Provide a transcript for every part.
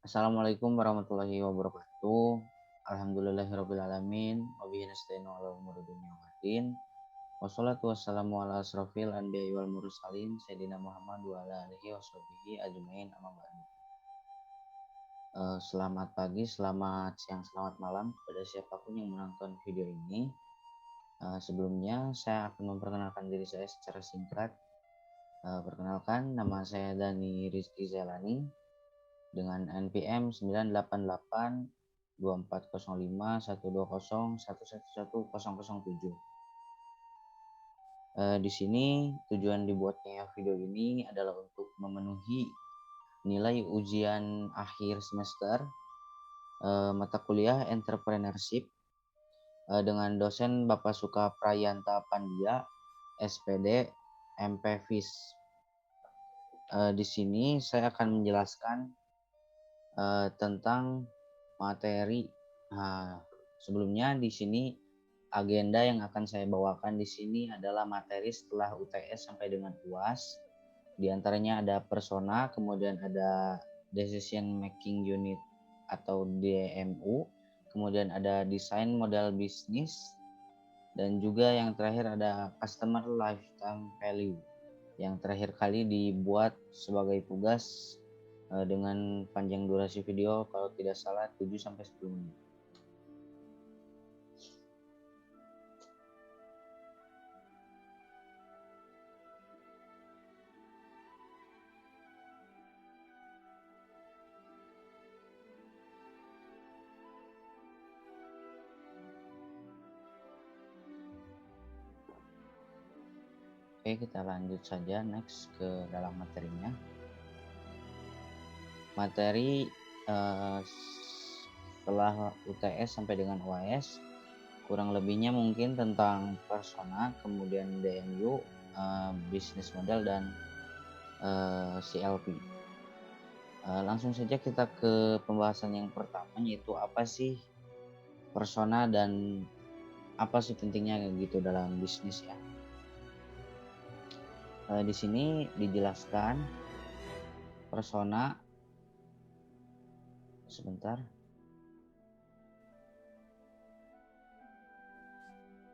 Assalamualaikum warahmatullahi wabarakatuh. Alhamdulillahirrabbilalamin. Wabihi nasta'inu ala umuri dunya waddin. Wassalatu wassalamu ala asrofil anbiya'i wal mursalin Sayyidina Muhammad wa ala alihi washabihi ajmain amma ba'du. Selamat pagi, selamat siang, selamat malam kepada siapapun yang menonton video ini. Sebelumnya saya akan memperkenalkan diri saya secara singkat. Perkenalkan, nama saya Dani Rizky Zelani dengan NPM 988 2405 120 111007. Di sini tujuan dibuatnya video ini adalah untuk memenuhi nilai ujian akhir semester mata kuliah entrepreneurship dengan dosen Bapak Suka Prayanta Pandia, SPD, MPvis. Di sini saya akan menjelaskan tentang materi. Sebelumnya di sini agenda yang akan saya bawakan di sini adalah materi setelah UTS sampai dengan UAS. Di antaranya ada persona, kemudian ada decision making unit atau DMU, kemudian ada desain model bisnis, dan juga yang terakhir ada customer lifetime value. Yang terakhir kali dibuat sebagai tugas dengan panjang durasi video kalau tidak salah 7-10 menit. Oke, kita lanjut saja next ke dalam materinya. Materi setelah UTS sampai dengan UAS kurang lebihnya mungkin tentang persona, kemudian DMU, business model, dan CLP. Langsung saja kita ke pembahasan yang pertama, yaitu apa sih persona dan apa sih pentingnya gitu dalam bisnis ya. Di sini dijelaskan persona. Sebentar.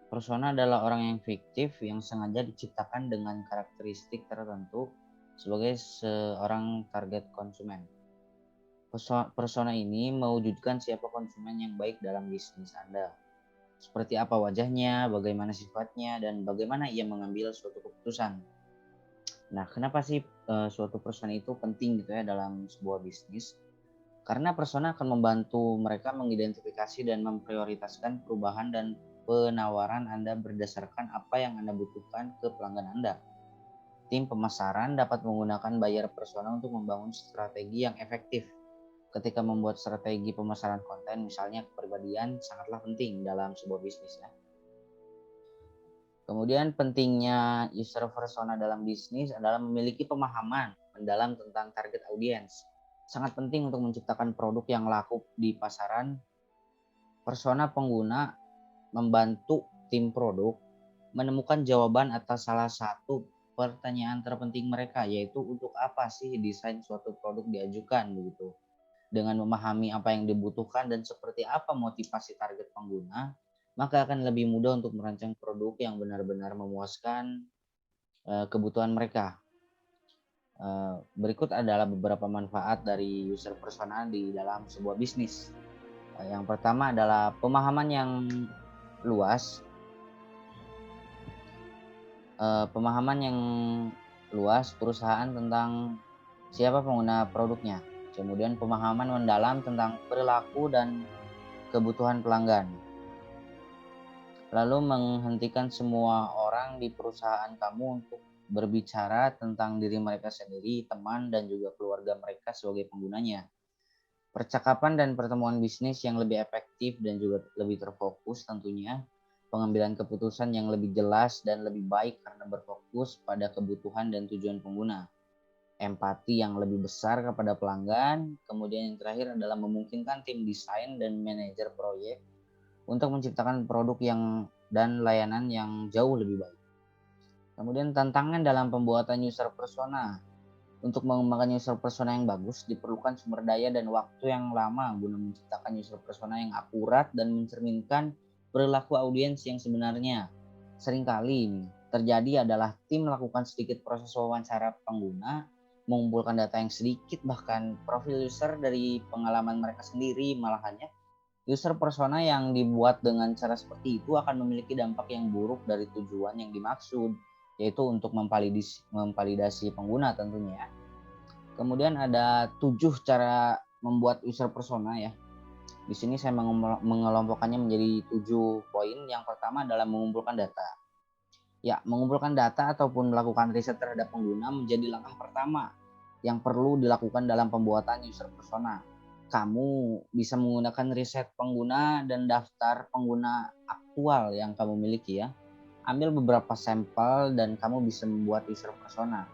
Persona adalah orang yang fiktif yang sengaja diciptakan dengan karakteristik tertentu sebagai seorang target konsumen. Persona ini mewujudkan siapa konsumen yang baik dalam bisnis Anda. Seperti apa wajahnya, bagaimana sifatnya, dan bagaimana ia mengambil suatu keputusan. Nah, kenapa sih suatu persona itu penting gitu ya dalam sebuah bisnis? Karena persona akan membantu mereka mengidentifikasi dan memprioritaskan perubahan dan penawaran Anda berdasarkan apa yang Anda butuhkan ke pelanggan Anda. Tim pemasaran dapat menggunakan buyer persona untuk membangun strategi yang efektif. Ketika membuat strategi pemasaran konten, misalnya kepribadian sangatlah penting dalam sebuah bisnis ya. Kemudian pentingnya user persona dalam bisnis adalah memiliki pemahaman mendalam tentang target audiens. Sangat penting untuk menciptakan produk yang laku di pasaran. Persona pengguna membantu tim produk menemukan jawaban atas salah satu pertanyaan terpenting mereka, yaitu untuk apa sih desain suatu produk diajukan begitu. Dengan memahami apa yang dibutuhkan dan seperti apa motivasi target pengguna, maka akan lebih mudah untuk merancang produk yang benar-benar memuaskan kebutuhan mereka. Berikut adalah beberapa manfaat dari user persona di dalam sebuah bisnis. Yang pertama adalah pemahaman yang luas. Pemahaman yang luas perusahaan tentang siapa pengguna produknya. Kemudian pemahaman mendalam tentang perilaku dan kebutuhan pelanggan. Lalu menghentikan semua orang di perusahaan kamu untuk berbicara tentang diri mereka sendiri, teman, dan juga keluarga mereka sebagai penggunanya. Percakapan dan pertemuan bisnis yang lebih efektif dan juga lebih terfokus tentunya. Pengambilan keputusan yang lebih jelas dan lebih baik karena berfokus pada kebutuhan dan tujuan pengguna. Empati yang lebih besar kepada pelanggan. Kemudian yang terakhir adalah memungkinkan tim desain dan manajer proyek untuk menciptakan produk dan layanan yang jauh lebih baik. Kemudian tantangan dalam pembuatan user persona. Untuk mengembangkan user persona yang bagus, diperlukan sumber daya dan waktu yang lama guna menciptakan user persona yang akurat dan mencerminkan perilaku audiens yang sebenarnya. Seringkali ini terjadi adalah tim melakukan sedikit proses wawancara pengguna, mengumpulkan data yang sedikit, bahkan profil user dari pengalaman mereka sendiri. Malahannya, user persona yang dibuat dengan cara seperti itu akan memiliki dampak yang buruk dari tujuan yang dimaksud, yaitu untuk memvalidasi pengguna tentunya. Kemudian ada 7 cara membuat user persona ya. Di sini saya mengelompokkannya menjadi 7 poin. Yang pertama adalah mengumpulkan data. Ya, mengumpulkan data ataupun melakukan riset terhadap pengguna menjadi langkah pertama yang perlu dilakukan dalam pembuatan user persona. Kamu bisa menggunakan riset pengguna dan daftar pengguna aktual yang kamu miliki ya. Ambil beberapa sampel dan kamu bisa membuat user persona.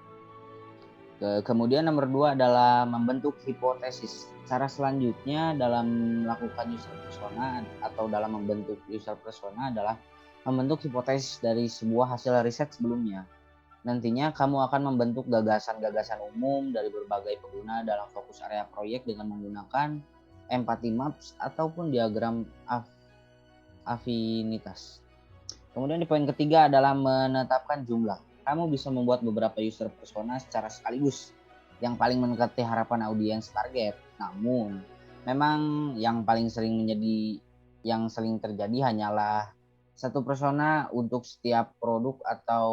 Kemudian nomor 2 adalah membentuk hipotesis. Cara selanjutnya dalam melakukan user persona atau dalam membentuk user persona adalah membentuk hipotesis dari sebuah hasil riset sebelumnya. Nantinya kamu akan membentuk gagasan-gagasan umum dari berbagai pengguna dalam fokus area proyek dengan menggunakan empathy maps ataupun diagram afinitas. Kemudian di poin ketiga adalah menetapkan jumlah. Kamu bisa membuat beberapa user persona secara sekaligus yang paling mendekati harapan audiens target. Namun, memang yang sering terjadi hanyalah satu persona untuk setiap produk atau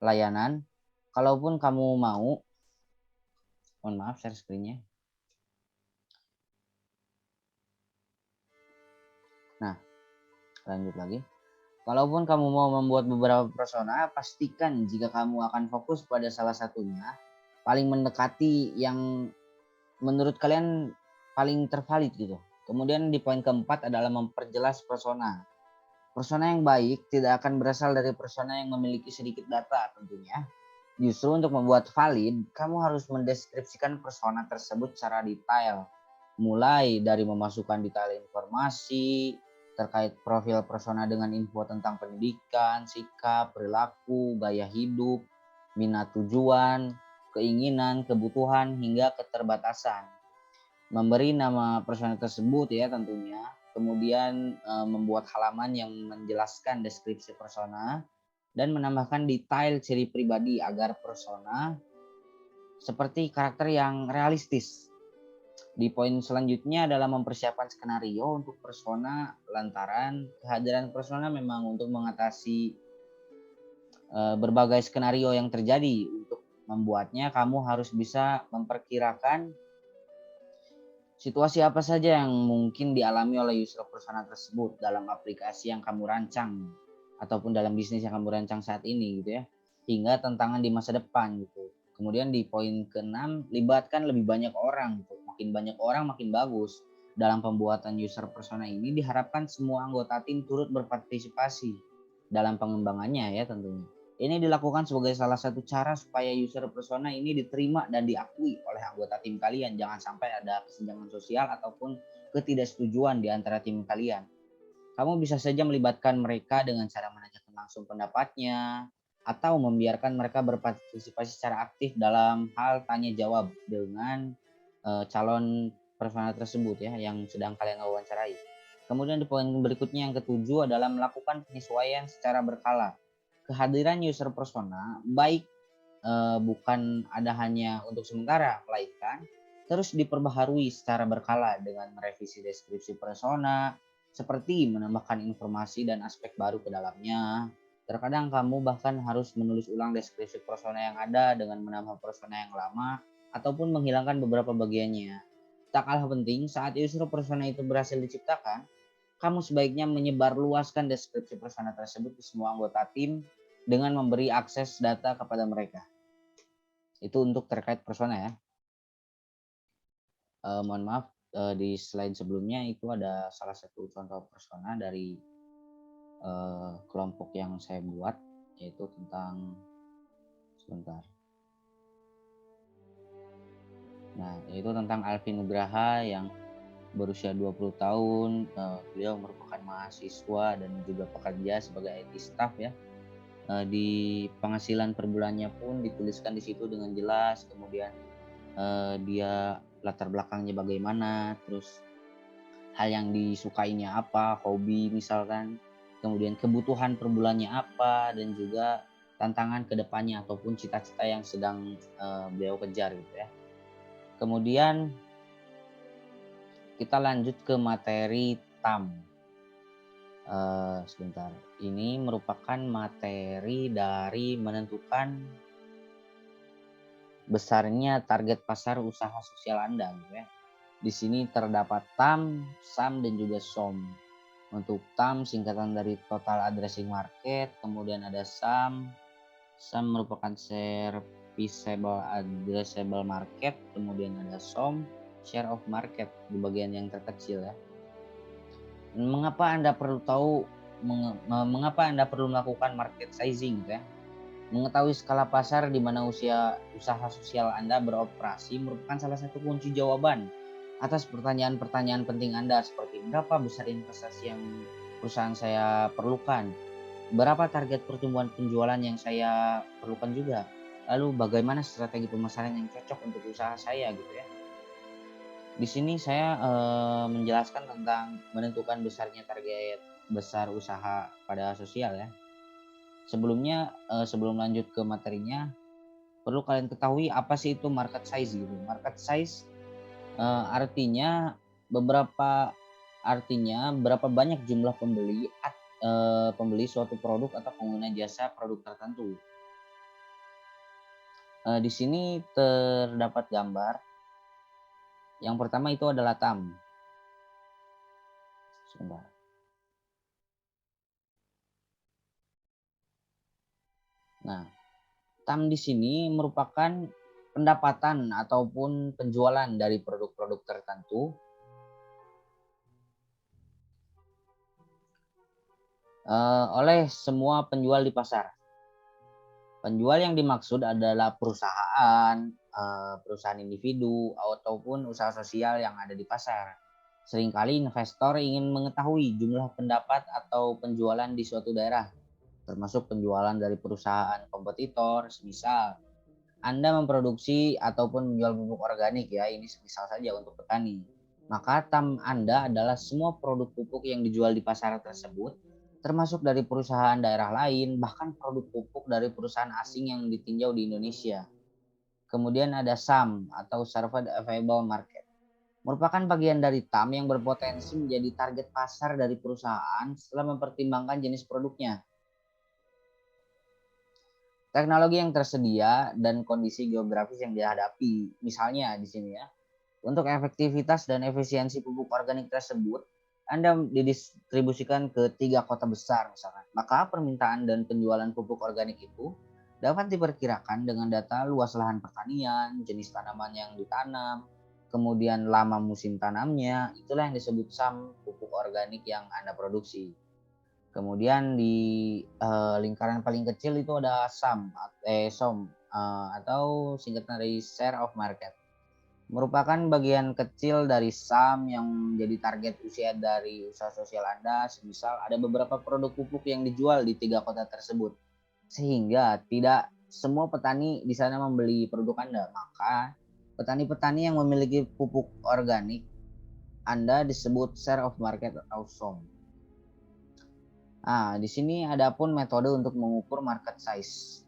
layanan. Kalaupun kamu mau, mohon maaf share screen-nya. Nah, lanjut lagi. Kalaupun kamu mau membuat beberapa persona, pastikan jika kamu akan fokus pada salah satunya, paling mendekati yang menurut kalian paling tervalid gitu. Kemudian di poin keempat adalah memperjelas persona. Persona yang baik tidak akan berasal dari persona yang memiliki sedikit data tentunya. Justru untuk membuat valid, kamu harus mendeskripsikan persona tersebut secara detail. Mulai dari memasukkan detail informasi terkait profil persona dengan info tentang pendidikan, sikap, perilaku, gaya hidup, minat tujuan, keinginan, kebutuhan, hingga keterbatasan. Memberi nama persona tersebut ya tentunya. Kemudian membuat halaman yang menjelaskan deskripsi persona dan menambahkan detail ciri pribadi agar persona seperti karakter yang realistis. Di poin selanjutnya adalah mempersiapkan skenario untuk persona lantaran kehadiran persona memang untuk mengatasi berbagai skenario yang terjadi. Untuk membuatnya kamu harus bisa memperkirakan situasi apa saja yang mungkin dialami oleh user persona tersebut dalam aplikasi yang kamu rancang ataupun dalam bisnis yang kamu rancang saat ini gitu ya, hingga tantangan di masa depan gitu. Kemudian di poin ke-6, libatkan lebih banyak orang gitu. Makin banyak orang makin bagus. Dalam pembuatan user persona ini diharapkan semua anggota tim turut berpartisipasi dalam pengembangannya ya tentunya. Ini dilakukan sebagai salah satu cara supaya user persona ini diterima dan diakui oleh anggota tim kalian. Jangan sampai ada kesenjangan sosial ataupun ketidaksetujuan di antara tim kalian. Kamu bisa saja melibatkan mereka dengan cara menanyakan langsung pendapatnya atau membiarkan mereka berpartisipasi secara aktif dalam hal tanya jawab dengan calon persona tersebut ya yang sedang kalian wawancarai. Kemudian di poin berikutnya yang ketujuh adalah melakukan penyesuaian secara berkala. Kehadiran user persona baik bukan ada hanya untuk sementara, melainkan terus diperbaharui secara berkala dengan merevisi deskripsi persona, seperti menambahkan informasi dan aspek baru ke dalamnya. Terkadang kamu bahkan harus menulis ulang deskripsi persona yang ada dengan menambah persona yang lama ataupun menghilangkan beberapa bagiannya. Tak kalah penting, saat user persona itu berhasil diciptakan, kamu sebaiknya menyebarluaskan deskripsi persona tersebut ke semua anggota tim dengan memberi akses data kepada mereka. Itu untuk terkait persona ya. Mohon maaf, di slide sebelumnya itu ada salah satu contoh persona dari kelompok yang saya buat, yaitu tentang sebentar. Nah, yaitu tentang Alvin Nugraha yang berusia 20 tahun. Beliau merupakan mahasiswa dan juga pekerja sebagai IT staff ya. Di penghasilan per bulannya pun dituliskan di situ dengan jelas, kemudian dia latar belakangnya bagaimana, terus hal yang disukainya apa, hobi misalkan, kemudian kebutuhan per bulannya apa, dan juga tantangan ke depannya ataupun cita-cita yang sedang beliau kejar gitu ya. Kemudian kita lanjut ke materi TAM. Sebentar, ini merupakan materi dari menentukan besarnya target pasar usaha sosial Anda gitu ya. Di sini terdapat TAM, SAM, dan juga SOM. Untuk TAM singkatan dari Total Addressing Market, kemudian ada SAM. SAM merupakan Serviceable Addressable Market, kemudian ada SOM, Share of Market di bagian yang terkecil ya. Mengapa Anda perlu tahu mengapa Anda perlu melakukan market sizing gitu ya? Mengetahui skala pasar di mana usaha sosial Anda beroperasi merupakan salah satu kunci jawaban atas pertanyaan-pertanyaan penting Anda seperti berapa besar investasi yang perusahaan saya perlukan, berapa target pertumbuhan penjualan yang saya perlukan juga, lalu bagaimana strategi pemasaran yang cocok untuk usaha saya gitu ya. Di sini saya menjelaskan tentang menentukan besarnya target besar usaha pada sosial ya. Sebelumnya, sebelum lanjut ke materinya, perlu kalian ketahui apa sih itu market size gitu. Market size, artinya berapa banyak jumlah pembeli suatu produk atau pengguna jasa produk tertentu. Di sini terdapat gambar. Yang pertama itu adalah TAM. Sebentar. Nah, TAM di sini merupakan pendapatan ataupun penjualan dari produk-produk tertentu oleh semua penjual di pasar. Penjual yang dimaksud adalah perusahaan individu, ataupun usaha sosial yang ada di pasar. Seringkali investor ingin mengetahui jumlah pendapat atau penjualan di suatu daerah, termasuk penjualan dari perusahaan kompetitor. Semisal Anda memproduksi ataupun menjual pupuk organik ya, ini semisal saja untuk petani. Maka TAM Anda adalah semua produk pupuk yang dijual di pasar tersebut, termasuk dari perusahaan daerah lain, bahkan produk pupuk dari perusahaan asing yang ditinjau di Indonesia. Kemudian ada SAM atau Served Available Market. Merupakan bagian dari TAM yang berpotensi menjadi target pasar dari perusahaan setelah mempertimbangkan jenis produknya, teknologi yang tersedia, dan kondisi geografis yang dihadapi. Misalnya di sini ya, untuk efektivitas dan efisiensi pupuk organik tersebut, Anda didistribusikan ke 3 kota besar misalkan. Maka permintaan dan penjualan pupuk organik itu dapat diperkirakan dengan data luas lahan pertanian, jenis tanaman yang ditanam, kemudian lama musim tanamnya. Itulah yang disebut SAM pupuk organik yang Anda produksi. Kemudian di lingkaran paling kecil itu ada SOM atau singkatan dari Share of Market. Merupakan bagian kecil dari SAM yang menjadi target usia dari usaha sosial Anda. Semisal ada beberapa produk pupuk yang dijual di 3 kota tersebut, sehingga tidak semua petani di sana membeli produk Anda. Maka petani-petani yang memiliki pupuk organik Anda disebut share of market atau SOM. Nah, di sini ada pun metode untuk mengukur market size.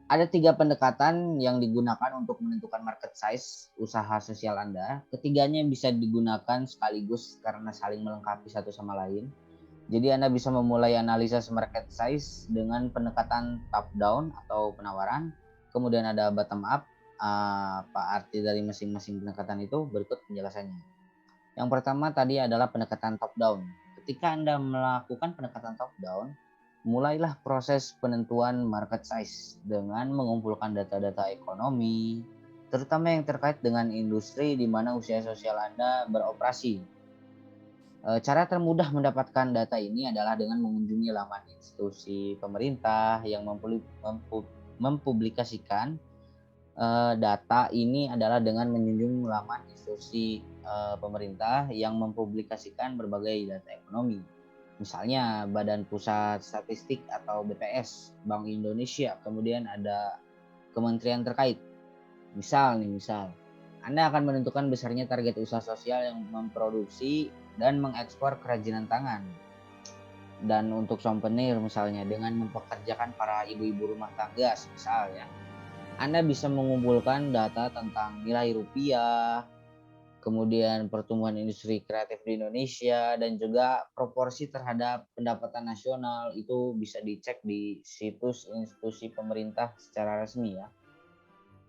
Ada 3 pendekatan yang digunakan untuk menentukan market size usaha sosial Anda. Ketiganya bisa digunakan sekaligus karena saling melengkapi satu sama lain. Jadi Anda bisa memulai analisa market size dengan pendekatan top down atau penawaran. Kemudian ada bottom up. Apa arti dari masing-masing pendekatan itu? Berikut penjelasannya. Yang pertama tadi adalah pendekatan top down. Ketika Anda melakukan pendekatan top down, mulailah proses penentuan market size dengan mengumpulkan data-data ekonomi, terutama yang terkait dengan industri di mana usaha sosial Anda beroperasi. Cara termudah mendapatkan data ini adalah dengan mengunjungi laman institusi pemerintah yang mempublikasikan data ini adalah dengan mengunjungi laman institusi pemerintah yang mempublikasikan berbagai data ekonomi. Misalnya Badan Pusat Statistik atau BPS, Bank Indonesia, kemudian ada kementerian terkait. Misal, Anda akan menentukan besarnya target usaha sosial yang memproduksi dan mengekspor kerajinan tangan. Dan untuk souvenir misalnya, dengan mempekerjakan para ibu-ibu rumah tangga, misal ya, Anda bisa mengumpulkan data tentang nilai rupiah, kemudian pertumbuhan industri kreatif di Indonesia, dan juga proporsi terhadap pendapatan nasional. Itu bisa dicek di situs institusi pemerintah secara resmi ya.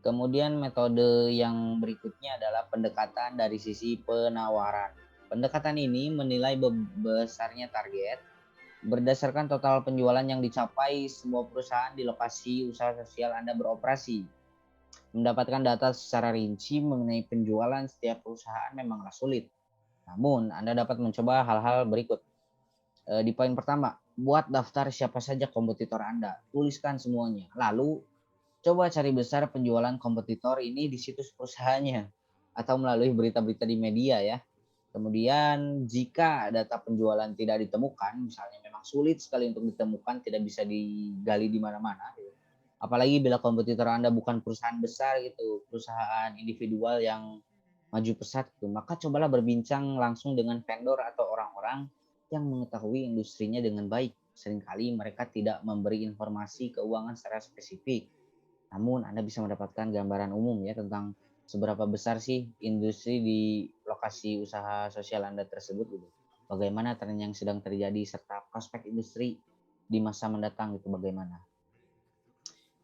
Kemudian metode yang berikutnya adalah pendekatan dari sisi penawaran. Pendekatan ini menilai besarnya target berdasarkan total penjualan yang dicapai semua perusahaan di lokasi usaha sosial Anda beroperasi. Mendapatkan data secara rinci mengenai penjualan setiap perusahaan memanglah sulit. Namun, Anda dapat mencoba hal-hal berikut. Di poin pertama, buat daftar siapa saja kompetitor Anda. Tuliskan semuanya. Lalu, coba cari besar penjualan kompetitor ini di situs perusahaannya atau melalui berita-berita di media ya. Kemudian jika data penjualan tidak ditemukan, misalnya memang sulit sekali untuk ditemukan, tidak bisa digali di mana-mana gitu. Apalagi bila kompetitor Anda bukan perusahaan besar gitu, perusahaan individual yang maju pesat gitu, maka cobalah berbincang langsung dengan vendor atau orang-orang yang mengetahui industrinya dengan baik. Seringkali mereka tidak memberi informasi keuangan secara spesifik, namun Anda bisa mendapatkan gambaran umum ya tentang seberapa besar sih industri di lokasi usaha sosial Anda tersebut gitu. Bagaimana tren yang sedang terjadi serta prospek industri di masa mendatang itu bagaimana.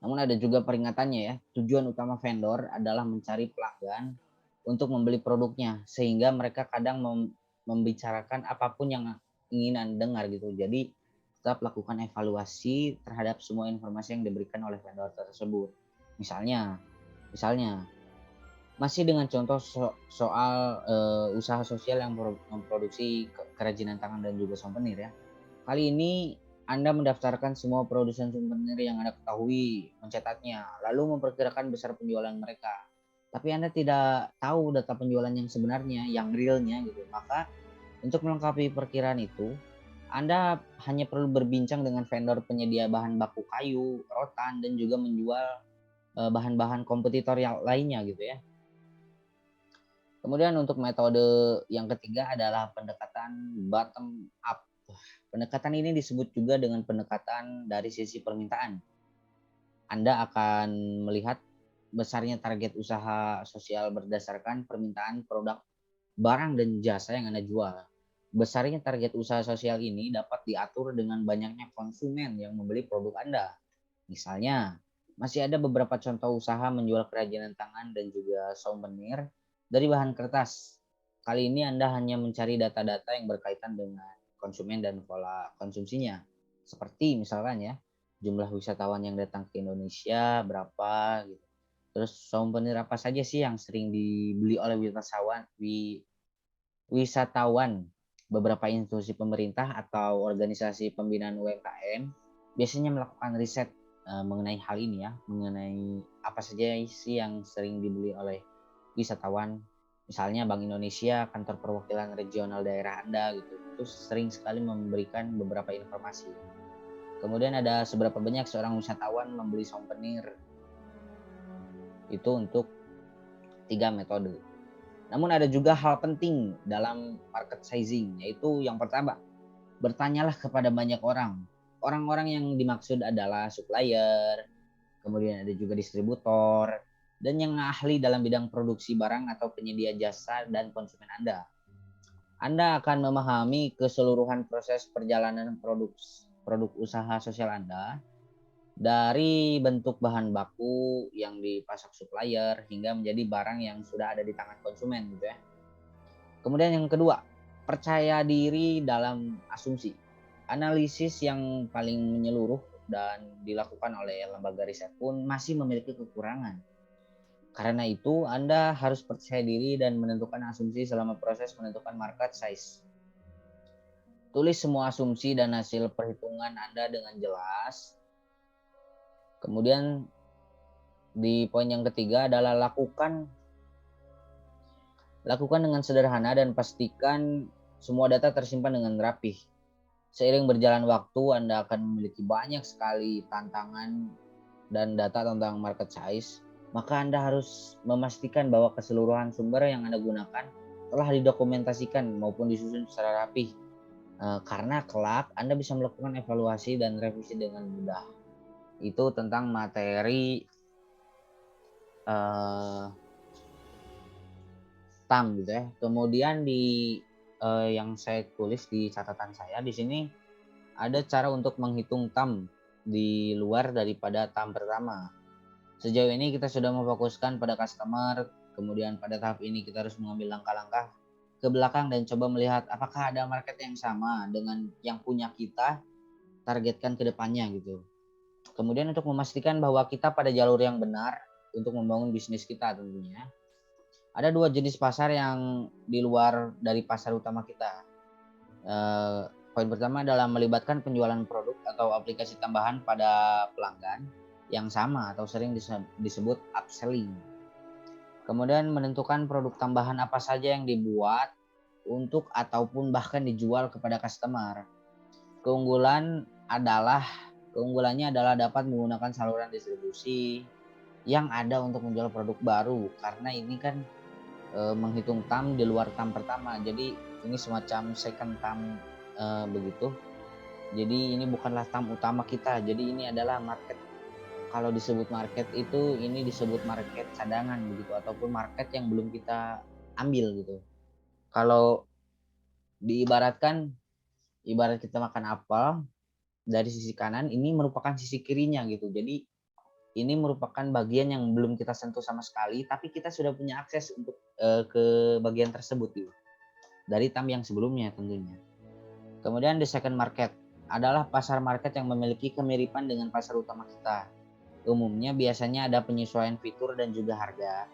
Namun ada juga peringatannya ya, tujuan utama vendor adalah mencari pelanggan untuk membeli produknya, sehingga mereka kadang membicarakan apapun yang ingin Anda dengar gitu. Jadi tetap lakukan evaluasi terhadap semua informasi yang diberikan oleh vendor tersebut. Misalnya masih dengan contoh soal usaha sosial yang memproduksi kerajinan tangan dan juga souvenir ya. Kali ini Anda mendaftarkan semua produsen souvenir yang Anda ketahui, mencatatnya, lalu memperkirakan besar penjualan mereka. Tapi Anda tidak tahu data penjualan yang sebenarnya, yang realnya gitu. Maka untuk melengkapi perkiraan itu, Anda hanya perlu berbincang dengan vendor penyedia bahan baku kayu, rotan, dan juga menjual bahan-bahan kompetitor yang lainnya gitu ya. Kemudian untuk metode yang ketiga adalah pendekatan bottom up. Pendekatan ini disebut juga dengan pendekatan dari sisi permintaan. Anda akan melihat besarnya target usaha sosial berdasarkan permintaan produk, barang, dan jasa yang Anda jual. Besarnya target usaha sosial ini dapat diatur dengan banyaknya konsumen yang membeli produk Anda. Misalnya, masih ada beberapa contoh usaha menjual kerajinan tangan dan juga souvenir dari bahan kertas. Kali ini Anda hanya mencari data-data yang berkaitan dengan konsumen dan pola konsumsinya. Seperti misalkan ya, jumlah wisatawan yang datang ke Indonesia berapa gitu. Terus souvenir apa saja sih yang sering dibeli oleh wisatawan. Beberapa institusi pemerintah atau organisasi pembinaan UMKM biasanya melakukan riset mengenai hal ini ya, mengenai apa saja sih yang sering dibeli oleh wisatawan. Misalnya Bank Indonesia, kantor perwakilan regional daerah Anda gitu. Itu sering sekali memberikan beberapa informasi. Kemudian ada seberapa banyak seorang wisatawan membeli souvenir. Itu untuk 3 metode. Namun ada juga hal penting dalam market sizing, yaitu yang pertama, bertanyalah kepada banyak orang. Orang-orang yang dimaksud adalah supplier, kemudian ada juga distributor, dan yang ahli dalam bidang produksi barang atau penyedia jasa dan konsumen Anda. Anda akan memahami keseluruhan proses perjalanan produk usaha sosial Anda, dari bentuk bahan baku yang dipasok supplier hingga menjadi barang yang sudah ada di tangan konsumen gitu ya. Kemudian yang kedua, percaya diri dalam asumsi. Analisis yang paling menyeluruh dan dilakukan oleh lembaga riset pun masih memiliki kekurangan. Karena itu, Anda harus percaya diri dan menentukan asumsi selama proses menentukan market size. Tulis semua asumsi dan hasil perhitungan Anda dengan jelas. Kemudian di poin yang ketiga adalah lakukan dengan sederhana dan pastikan semua data tersimpan dengan rapih. Seiring berjalan waktu, Anda akan memiliki banyak sekali tantangan dan data tentang market size, maka Anda harus memastikan bahwa keseluruhan sumber yang Anda gunakan telah didokumentasikan maupun disusun secara rapih. Karena kelak Anda bisa melakukan evaluasi dan revisi dengan mudah. Itu tentang materi TAM gitu ya. Kemudian yang saya tulis di catatan saya di sini ada cara untuk menghitung TAM di luar daripada TAM pertama. Sejauh ini kita sudah memfokuskan pada customer, kemudian pada tahap ini kita harus mengambil langkah-langkah ke belakang dan coba melihat apakah ada market yang sama dengan yang punya kita targetkan ke depannya gitu. Kemudian untuk memastikan bahwa kita pada jalur yang benar untuk membangun bisnis kita tentunya. Ada 2 jenis pasar yang di luar dari pasar utama kita. Poin pertama adalah melibatkan penjualan produk atau aplikasi tambahan pada pelanggan yang sama atau sering disebut upselling. Kemudian menentukan produk tambahan apa saja yang dibuat untuk ataupun bahkan dijual kepada customer. Keunggulannya adalah dapat menggunakan saluran distribusi yang ada untuk menjual produk baru, karena ini kan menghitung TAM di luar TAM pertama. Jadi ini semacam second TAM begitu. Jadi ini bukanlah TAM utama kita. Jadi ini adalah market. Kalau disebut market itu ini disebut market cadangan begitu, ataupun market yang belum kita ambil gitu. Kalau ibarat kita makan apel, dari sisi kanan ini merupakan sisi kirinya gitu. Jadi ini merupakan bagian yang belum kita sentuh sama sekali, tapi kita sudah punya akses untuk ke bagian tersebut gitu. Dari TAM yang sebelumnya tentunya. Kemudian the second market adalah pasar market yang memiliki kemiripan dengan pasar utama kita. Umumnya biasanya ada penyesuaian fitur dan juga harga.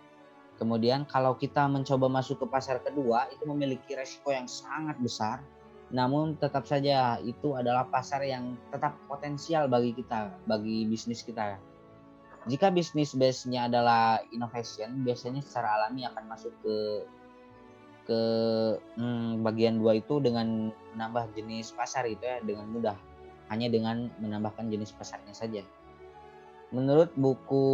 Kemudian kalau kita mencoba masuk ke pasar kedua, itu memiliki resiko yang sangat besar. Namun tetap saja itu adalah pasar yang tetap potensial bagi kita, bagi bisnis kita. Jika bisnis base-nya adalah innovation, biasanya secara alami akan masuk ke bagian 2 itu dengan menambah jenis pasar itu ya dengan mudah, hanya dengan menambahkan jenis pasarnya saja. Menurut buku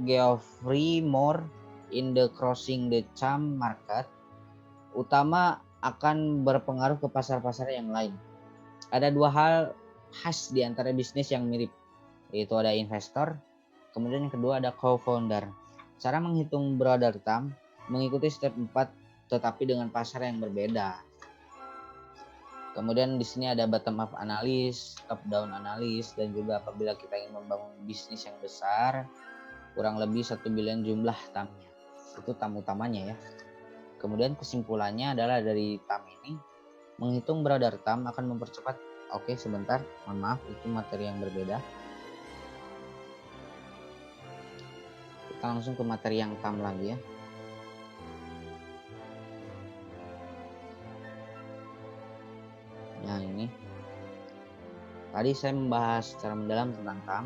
Geoffrey Moore in the Crossing the Cham Market, utama akan berpengaruh ke pasar-pasar yang lain. Ada 2 hal khas di antara bisnis yang mirip, yaitu ada investor, kemudian yang kedua ada co-founder. Cara menghitung brother TAM mengikuti step 4 tetapi dengan pasar yang berbeda. Kemudian di sini ada bottom up analis, top down analis, dan juga apabila kita ingin membangun bisnis yang besar, kurang lebih 1 billion jumlah TAM-nya. Itu TAM utamanya ya. Kemudian kesimpulannya adalah dari TAM ini, menghitung brother TAM akan mempercepat. Oke, sebentar, mohon maaf, itu materi yang berbeda. Kita langsung ke materi yang TAM lagi ya. Nah ini, tadi saya membahas secara mendalam tentang TAM.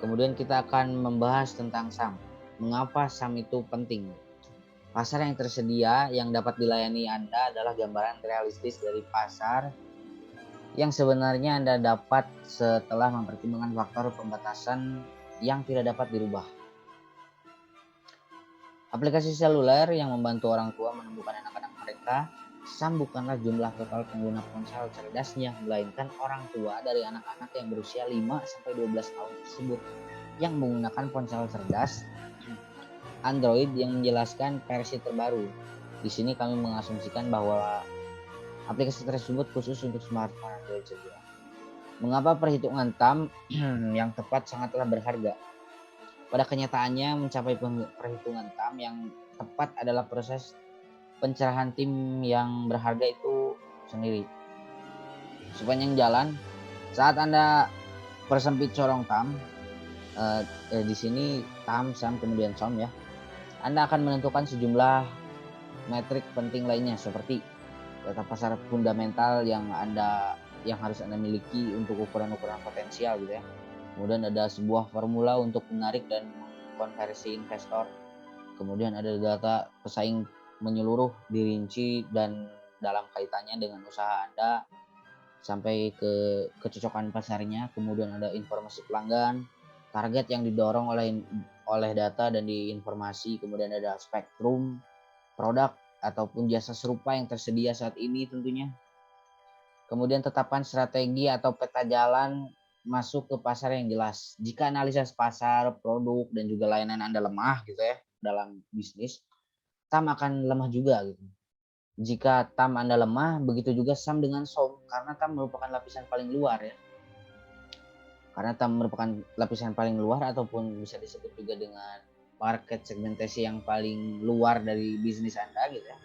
Kemudian kita akan membahas tentang SAM. Mengapa SAM itu penting? Pasar yang tersedia yang dapat dilayani Anda adalah gambaran realistis dari pasar yang sebenarnya Anda dapat setelah mempertimbangkan faktor pembatasan yang tidak dapat dirubah. Aplikasi seluler yang membantu orang tua menemukan anak-anak mereka. SAM bukanlah jumlah total pengguna ponsel cerdasnya, melainkan orang tua dari anak-anak yang berusia 5-12 tahun tersebut yang menggunakan ponsel cerdas Android yang menjelaskan versi terbaru. Di sini kami mengasumsikan bahwa aplikasi tersebut khusus untuk smartphone Android saja. Mengapa perhitungan TAM yang tepat sangatlah berharga? Pada kenyataannya, mencapai perhitungan TAM yang tepat adalah proses pencerahan tim yang berharga itu sendiri. Sepanjang jalan, saat Anda persempit corong TAM, di sini TAM, SAM, kemudian SOM ya, Anda akan menentukan sejumlah metrik penting lainnya seperti data pasar fundamental yang harus Anda miliki untuk ukuran-ukuran potensial gitu ya. Kemudian ada sebuah formula untuk menarik dan mengkonversi investor. Kemudian ada data pesaing menyeluruh, dirinci dan dalam kaitannya dengan usaha Anda. sampai ke kecocokan pasarnya, kemudian ada informasi pelanggan, target yang didorong oleh data dan diinformasi, kemudian ada spektrum produk ataupun jasa serupa yang tersedia saat ini tentunya. Kemudian tetapkan strategi atau peta jalan masuk ke pasar yang jelas. Jika analisis pasar, produk, dan juga layanan Anda lemah gitu ya dalam bisnis, TAM akan lemah juga gitu. Jika TAM Anda lemah, begitu juga SAM dengan SOM, karena TAM merupakan lapisan paling luar ya. Karena TAM merupakan lapisan paling luar ataupun bisa disebut juga dengan market segmentasi yang paling luar dari bisnis Anda gitu ya.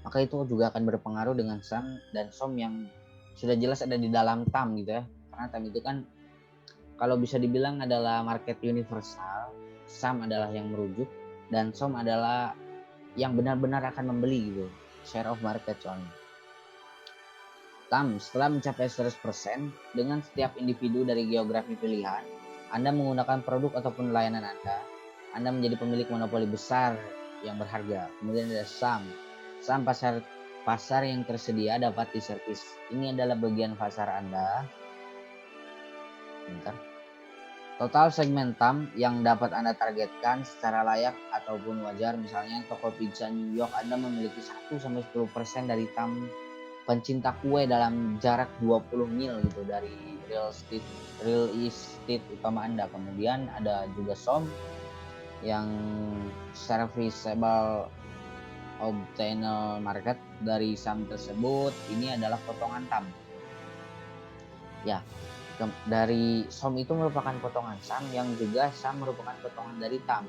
Maka itu juga akan berpengaruh dengan SAM dan SOM yang sudah jelas ada di dalam TAM gitu ya. Karena TAM itu kan kalau bisa dibilang adalah market universal, SAM adalah yang merujuk, dan SOM adalah yang benar-benar akan membeli gitu. Share of market soalnya. TAM setelah mencapai 100% dengan setiap individu dari geografi pilihan, Anda menggunakan produk ataupun layanan Anda menjadi pemilik monopoli besar yang berharga. Kemudian ada SAM. SAM pasar yang tersedia dapat diservis. Ini adalah bagian pasar Anda. Bentar. Total segmen TAM yang dapat Anda targetkan secara layak ataupun wajar, misalnya toko pizza New York Anda memiliki 1-10% dari TAM pencinta kue dalam jarak 20 mil gitu dari real estate utama Anda. Kemudian ada juga SOM yang serviceable obtainable market dari SAM tersebut. Ini adalah potongan TAM. Ya, dari SOM itu merupakan potongan SAM yang juga SAM merupakan potongan dari TAM.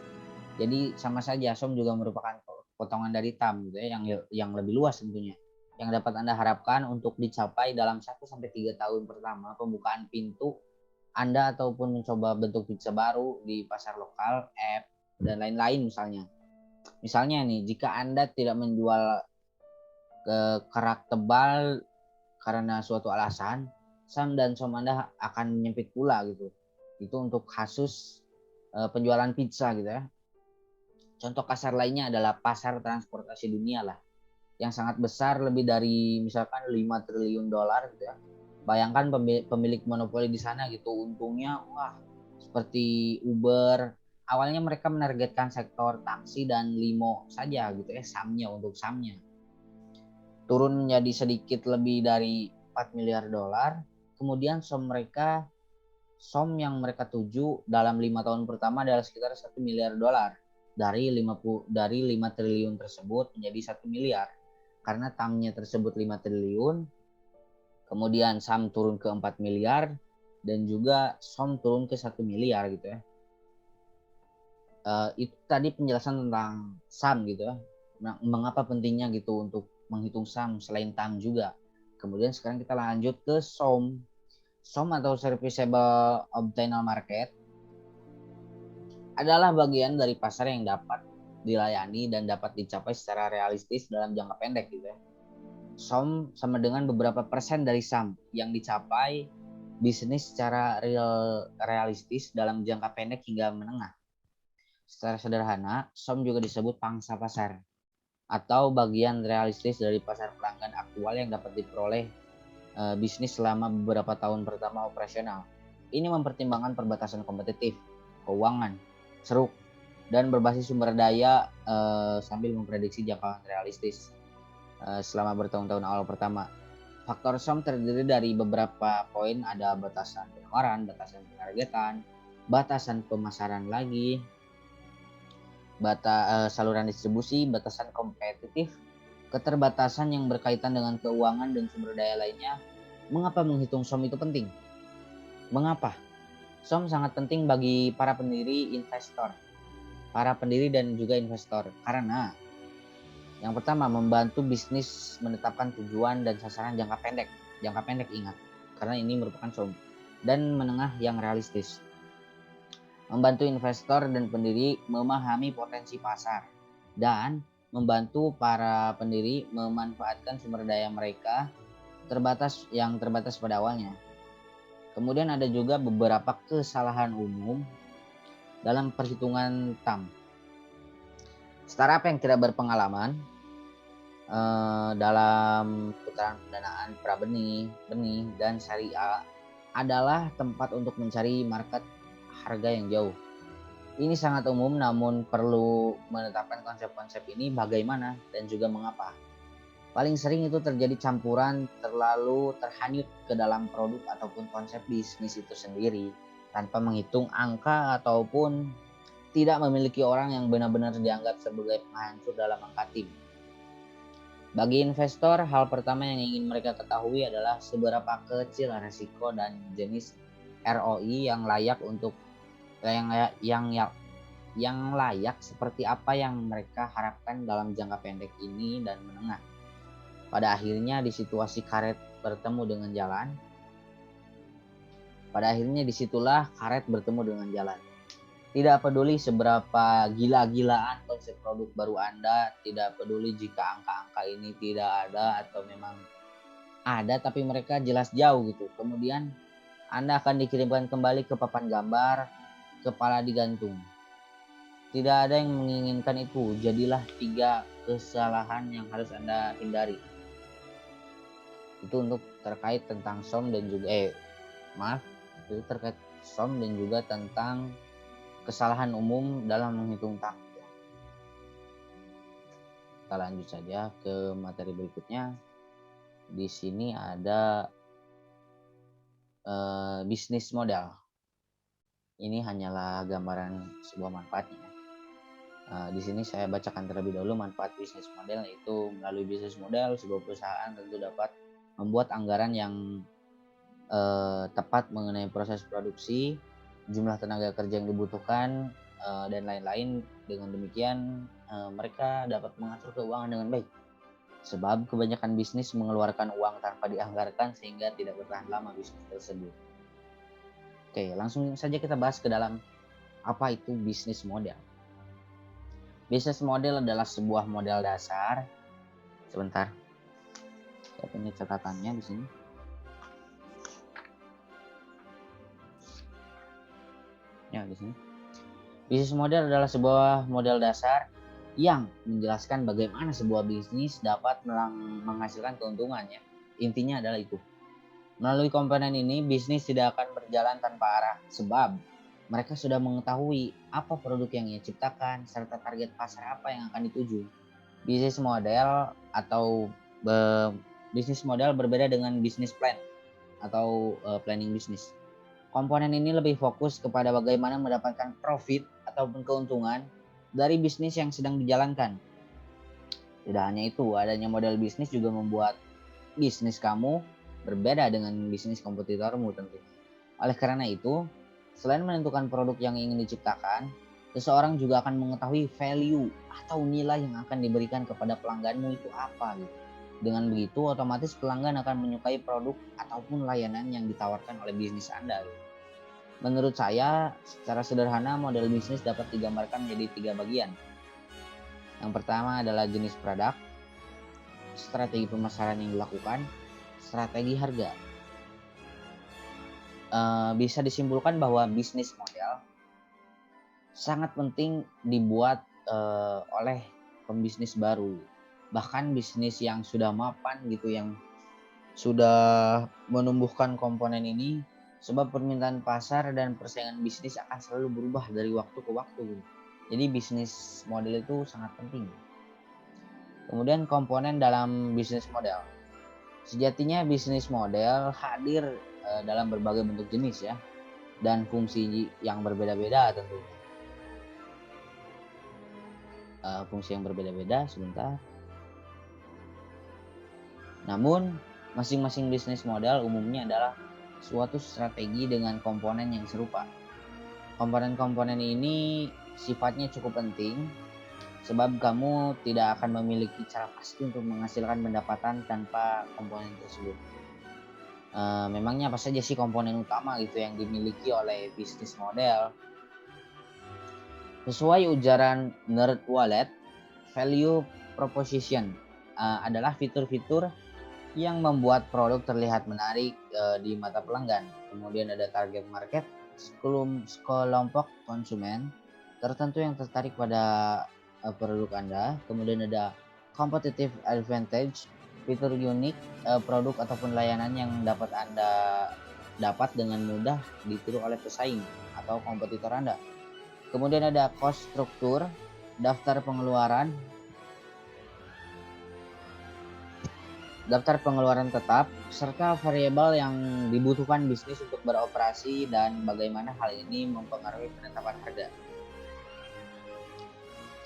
Jadi sama saja SOM juga merupakan potongan dari TAM gitu ya, yang lebih luas tentunya. Yang dapat Anda harapkan untuk dicapai dalam 1-3 tahun pertama pembukaan pintu Anda ataupun mencoba bentuk pizza baru di pasar lokal, app, dan lain-lain misalnya. Misalnya nih, jika Anda tidak menjual kerak tebal karena suatu alasan, SAM dan SOM Anda akan menyempit pula gitu. Itu untuk kasus penjualan pizza gitu ya. Contoh kasar lainnya adalah pasar transportasi dunia lah, yang sangat besar, lebih dari misalkan 5 triliun dolar gitu ya. Bayangkan pemilik monopoli di sana gitu, untungnya wah seperti Uber. Awalnya mereka menargetkan sektor taksi dan limo saja gitu ya, untuk SAM-nya. Turun menjadi sedikit lebih dari 4 miliar dolar. Kemudian SOM yang mereka tuju dalam 5 tahun pertama adalah sekitar 1 miliar dolar. Dari 5 triliun tersebut menjadi 1 miliar. Karena TAM-nya tersebut 5 triliun, kemudian SAM turun ke 4 miliar, dan juga SOM turun ke 1 miliar gitu ya. Itu tadi penjelasan tentang SAM gitu ya. Nah, mengapa pentingnya gitu untuk menghitung SAM selain TAM juga. Kemudian sekarang kita lanjut ke SOM. SOM atau Serviceable Obtainable Market adalah bagian dari pasar yang dapat dilayani dan dapat dicapai secara realistis dalam jangka pendek gitu ya. SOM sama dengan beberapa persen dari SAM yang dicapai bisnis secara realistis dalam jangka pendek hingga menengah. Secara sederhana, SOM juga disebut pangsa pasar atau bagian realistis dari pasar pelanggan aktual yang dapat diperoleh bisnis selama beberapa tahun pertama operasional. Ini mempertimbangkan perbatasan kompetitif, keuangan, ceruk, dan berbasis sumber daya sambil memprediksi jangkauan realistis selama bertahun-tahun awal pertama. Faktor SOM terdiri dari beberapa poin, ada batasan penawaran, batasan penargetan, batasan pemasaran lagi, saluran distribusi, batasan kompetitif, keterbatasan yang berkaitan dengan keuangan dan sumber daya lainnya. Mengapa menghitung SOM itu penting? Mengapa? SOM sangat penting bagi para pendiri dan juga investor. Karena yang pertama, membantu bisnis menetapkan tujuan dan sasaran jangka pendek. Jangka pendek ingat, karena ini merupakan SOM. Dan menengah yang realistis. Membantu investor dan pendiri memahami potensi pasar. Dan membantu para pendiri memanfaatkan sumber daya mereka terbatas pada awalnya. Kemudian ada juga beberapa kesalahan umum dalam perhitungan TAM. Startup yang tidak berpengalaman dalam putaran pendanaan prabenih, benih, dan syariah adalah tempat untuk mencari market harga yang jauh. Ini sangat umum, namun perlu menetapkan konsep-konsep ini bagaimana dan juga mengapa. Paling sering itu terjadi campuran terlalu terhanyut ke dalam produk ataupun konsep bisnis itu sendiri tanpa menghitung angka ataupun tidak memiliki orang yang benar-benar dianggap sebagai penghancur dalam angka tim. Bagi investor, hal pertama yang ingin mereka ketahui adalah seberapa kecil risiko dan jenis ROI yang layak untuk yang layak seperti apa yang mereka harapkan dalam jangka pendek ini dan menengah. Pada akhirnya di situasi karet bertemu dengan jalan. Pada akhirnya disitulah karet bertemu dengan jalan. Tidak peduli seberapa gila-gilaan konsep produk baru Anda, tidak peduli jika angka-angka ini tidak ada atau memang ada tapi mereka jelas jauh gitu. Kemudian Anda akan dikirimkan kembali ke papan gambar, kepala digantung. Tidak ada yang menginginkan itu. Jadilah 3 kesalahan yang harus Anda hindari. Itu untuk terkait tentang SOM dan juga itu terkait SOM dan juga tentang kesalahan umum dalam menghitung target. Kita lanjut saja ke materi berikutnya. Di sini ada bisnis model. Ini hanyalah gambaran sebuah manfaatnya. Di sini saya bacakan terlebih dahulu manfaat bisnis model, yaitu melalui bisnis model sebuah perusahaan tentu dapat membuat anggaran yang tepat mengenai proses produksi, jumlah tenaga kerja yang dibutuhkan, dan lain-lain. Dengan demikian mereka dapat mengatur keuangan dengan baik, sebab kebanyakan bisnis mengeluarkan uang tanpa dianggarkan sehingga tidak bertahan lama bisnis tersebut. Oke, langsung saja kita bahas ke dalam apa itu bisnis model. Bisnis model adalah sebuah model dasar. Sebentar, saya punya catatannya di sini. Ya, di sini. Bisnis model adalah sebuah model dasar yang menjelaskan bagaimana sebuah bisnis dapat menghasilkan keuntungannya. Intinya adalah itu. Melalui komponen ini, bisnis tidak akan berjalan tanpa arah, sebab mereka sudah mengetahui apa produk yang ia ciptakan serta target pasar apa yang akan dituju. Bisnis model atau bisnis model berbeda dengan bisnis plan atau planning bisnis. Komponen ini lebih fokus kepada bagaimana mendapatkan profit ataupun keuntungan dari bisnis yang sedang dijalankan. Tidak hanya itu, adanya model bisnis juga membuat bisnis kamu berbeda dengan bisnis kompetitormu tentu. Oleh karena itu, selain menentukan produk yang ingin diciptakan, seseorang juga akan mengetahui value atau nilai yang akan diberikan kepada pelangganmu itu apa gitu. Dengan begitu, otomatis pelanggan akan menyukai produk ataupun layanan yang ditawarkan oleh bisnis Anda gitu. Menurut saya, secara sederhana model bisnis dapat digambarkan menjadi 3 bagian. Yang pertama adalah jenis produk, strategi pemasaran yang dilakukan, strategi harga. Bisa disimpulkan bahwa bisnis model sangat penting dibuat oleh pembisnis baru. Bahkan bisnis yang sudah mapan gitu, yang sudah menumbuhkan komponen ini, sebab permintaan pasar dan persaingan bisnis akan selalu berubah dari waktu ke waktu. Jadi bisnis model itu sangat penting. Kemudian komponen dalam bisnis model. Sejatinya bisnis model hadir dalam berbagai bentuk jenis ya, dan fungsi yang berbeda-beda tentunya. Fungsi yang berbeda-beda sebentar. Namun masing-masing bisnis model umumnya adalah suatu strategi dengan komponen yang serupa. Komponen-komponen ini sifatnya cukup penting sebab kamu tidak akan memiliki cara pasti untuk menghasilkan pendapatan tanpa komponen tersebut. Memangnya apa saja sih komponen utama gitu yang dimiliki oleh bisnis model? Sesuai ujaran NerdWallet, value proposition adalah fitur-fitur yang membuat produk terlihat menarik di mata pelanggan. Kemudian ada target market, sekelompok konsumen tertentu yang tertarik pada produk Anda. Kemudian ada competitive advantage, fitur unik, produk ataupun layanan yang dapat Anda dapat dengan mudah ditiru oleh pesaing atau kompetitor Anda. Kemudian ada cost struktur, daftar pengeluaran, daftar pengeluaran tetap, serta variabel yang dibutuhkan bisnis untuk beroperasi dan bagaimana hal ini mempengaruhi penetapan harga.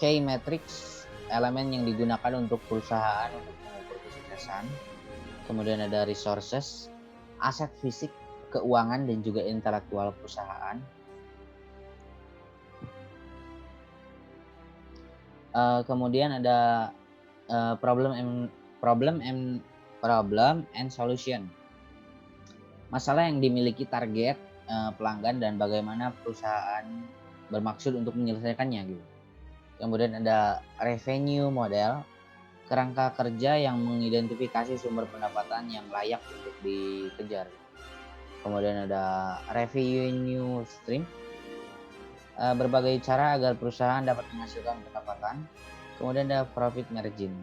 Key metrics, elemen yang digunakan untuk perusahaan untuk mengukur kesuksesan. Kemudian ada resources, aset fisik, keuangan, dan juga intelektual perusahaan. Kemudian ada problem and solution. Masalah yang dimiliki target pelanggan dan bagaimana perusahaan bermaksud untuk menyelesaikannya gitu. Kemudian ada revenue model, kerangka kerja yang mengidentifikasi sumber pendapatan yang layak untuk dikejar. Kemudian ada revenue stream, berbagai cara agar perusahaan dapat menghasilkan pendapatan. Kemudian ada profit margin,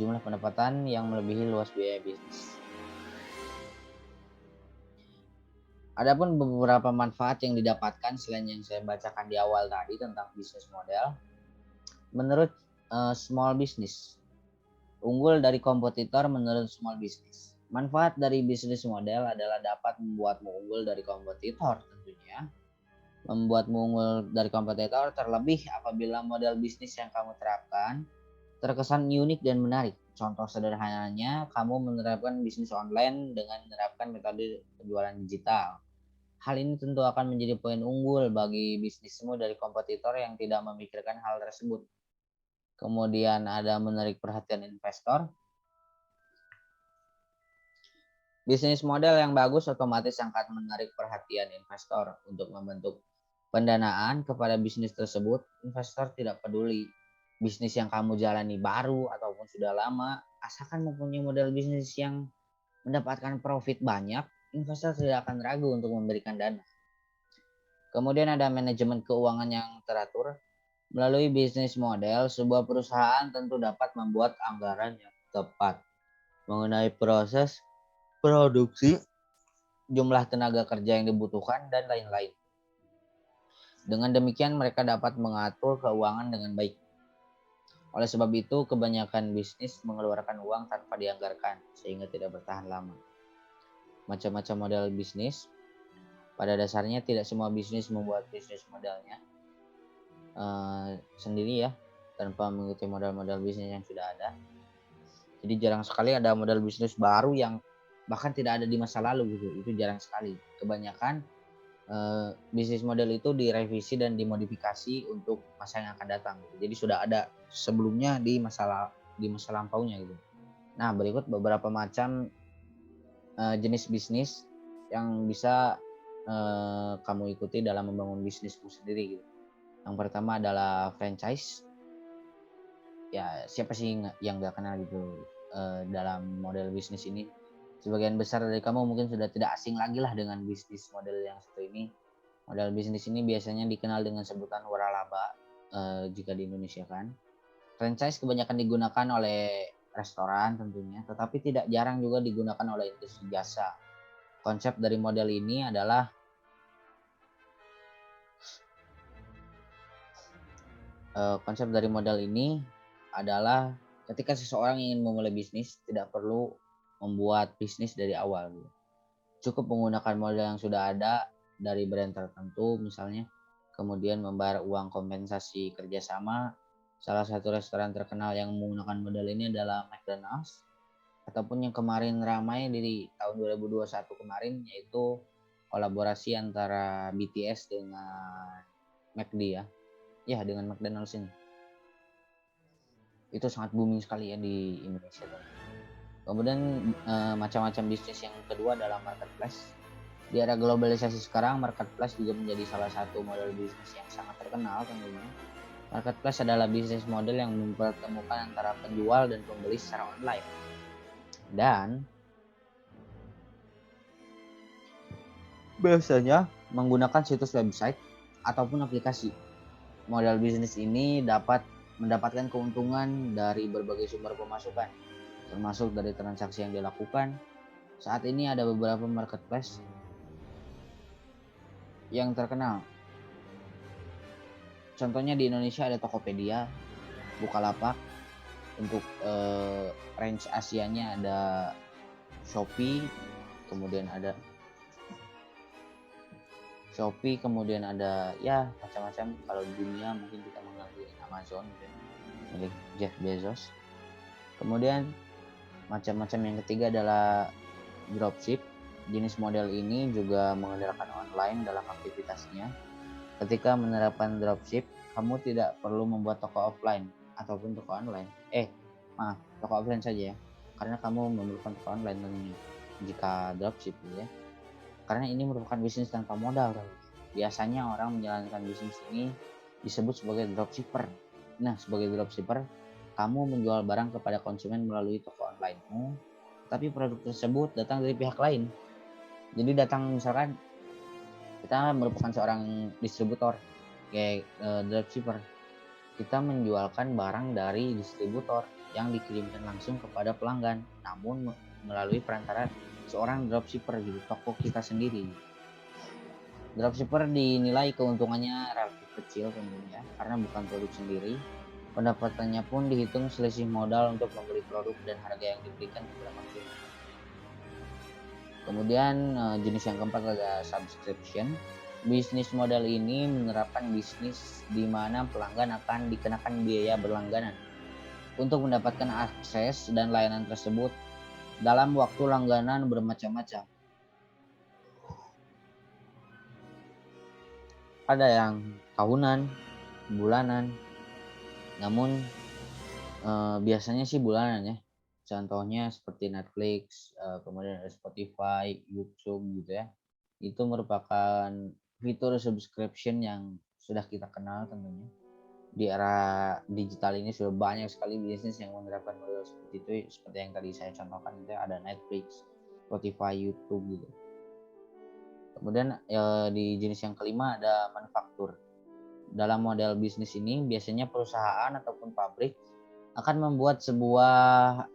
jumlah pendapatan yang melebihi luas biaya bisnis. Adapun beberapa manfaat yang didapatkan selain yang saya bacakan di awal tadi tentang bisnis model. Menurut small business, unggul dari kompetitor menurut small business. Manfaat dari bisnis model adalah dapat membuatmu unggul dari kompetitor tentunya. Membuatmu unggul dari kompetitor terlebih apabila model bisnis yang kamu terapkan terkesan unik dan menarik. Contoh sederhananya, kamu menerapkan bisnis online dengan menerapkan metode penjualan digital. Hal ini tentu akan menjadi poin unggul bagi bisnismu dari kompetitor yang tidak memikirkan hal tersebut. Kemudian ada menarik perhatian investor. Bisnis model yang bagus otomatis akan menarik perhatian investor untuk membentuk pendanaan kepada bisnis tersebut. Investor tidak peduli bisnis yang kamu jalani baru ataupun sudah lama, asalkan mempunyai model bisnis yang mendapatkan profit banyak, investor tidak akan ragu untuk memberikan dana. Kemudian ada manajemen keuangan yang teratur. Melalui bisnis model, sebuah perusahaan tentu dapat membuat anggaran yang tepat mengenai proses produksi, jumlah tenaga kerja yang dibutuhkan, dan lain-lain. Dengan demikian, mereka dapat mengatur keuangan dengan baik. Oleh sebab itu, kebanyakan bisnis mengeluarkan uang tanpa dianggarkan, sehingga tidak bertahan lama. Macam-macam model bisnis. Pada dasarnya, tidak semua bisnis membuat bisnis modelnya sendiri ya, tanpa mengikuti model-model bisnis yang sudah ada. Jadi jarang sekali ada model bisnis baru yang bahkan tidak ada di masa lalu gitu. Itu jarang sekali. Kebanyakan bisnis model itu direvisi dan dimodifikasi untuk masa yang akan datang gitu. Jadi sudah ada sebelumnya di masa lampaunya gitu. Nah, berikut beberapa macam jenis bisnis yang bisa kamu ikuti dalam membangun bisnismu sendiri gitu. Yang pertama adalah franchise. Ya, siapa sih yang gak kenal gitu dalam model bisnis ini. Sebagian besar dari kamu mungkin sudah tidak asing lagi lah dengan bisnis model yang satu ini. Model bisnis ini biasanya dikenal dengan sebutan waralaba jika di Indonesia kan. Franchise kebanyakan digunakan oleh restoran tentunya, tetapi tidak jarang juga digunakan oleh industri jasa. Konsep dari model ini adalah ketika seseorang ingin memulai bisnis, tidak perlu membuat bisnis dari awal. Cukup menggunakan model yang sudah ada dari brand tertentu misalnya, kemudian membayar uang kompensasi kerjasama. Salah satu restoran terkenal yang menggunakan model ini adalah McDonald's, ataupun yang kemarin ramai di tahun 2021 kemarin, yaitu kolaborasi antara BTS dengan McD ya dengan McDonald's ini. Itu sangat booming sekali ya di Indonesia. Kemudian macam-macam bisnis yang kedua adalah marketplace. Di era globalisasi sekarang, marketplace juga menjadi salah satu model bisnis yang sangat terkenal tentunya. Marketplace adalah bisnis model yang mempertemukan antara penjual dan pembeli secara online. Dan biasanya menggunakan situs website ataupun aplikasi. Model bisnis ini dapat mendapatkan keuntungan dari berbagai sumber pemasukan, termasuk dari transaksi yang dilakukan. Saat ini ada beberapa marketplace yang terkenal. Contohnya di Indonesia ada Tokopedia, Bukalapak. Untuk range Asianya ada Shopee, kemudian ada ya macam-macam. Kalau di dunia mungkin kita mengambil Amazon gitu, milik Jeff Bezos. Kemudian macam-macam yang ketiga adalah dropship. Jenis model ini juga mengandalkan online dalam aktivitasnya. Ketika menerapkan dropship, kamu tidak perlu membuat toko offline ataupun toko online. Toko offline saja ya, karena kamu memerlukan toko online tentunya jika dropship gitu ya. Karena ini merupakan bisnis tanpa modal. Biasanya orang menjalankan bisnis ini disebut sebagai dropshipper. Nah, sebagai dropshipper, kamu menjual barang kepada konsumen melalui toko online-mu, tapi produk tersebut datang dari pihak lain. Jadi misalkan kita merupakan seorang distributor kayak dropshipper, kita menjualkan barang dari distributor yang dikirimkan langsung kepada pelanggan, namun melalui perantara seorang dropshipper gitu, toko kita sendiri. Dropshipper dinilai keuntungannya relatif kecil tentunya karena bukan produk sendiri. Pendapatannya pun dihitung selisih modal untuk membeli produk dan harga yang diberikan kepada konsumen. Kemudian jenis yang keempat adalah subscription. Bisnis model ini menerapkan bisnis di mana pelanggan akan dikenakan biaya berlangganan untuk mendapatkan akses dan layanan tersebut dalam waktu langganan bermacam-macam. Ada yang tahunan, bulanan, namun biasanya sih bulanan ya. Contohnya seperti Netflix, kemudian ada Spotify, YouTube gitu ya. Itu merupakan fitur subscription yang sudah kita kenal tentunya. Di era digital ini sudah banyak sekali bisnis yang menerapkan model seperti itu, seperti yang tadi saya contohkan itu ada Netflix, Spotify, YouTube gitu. Kemudian di jenis yang kelima ada manufaktur. Dalam model bisnis ini biasanya perusahaan ataupun pabrik akan membuat sebuah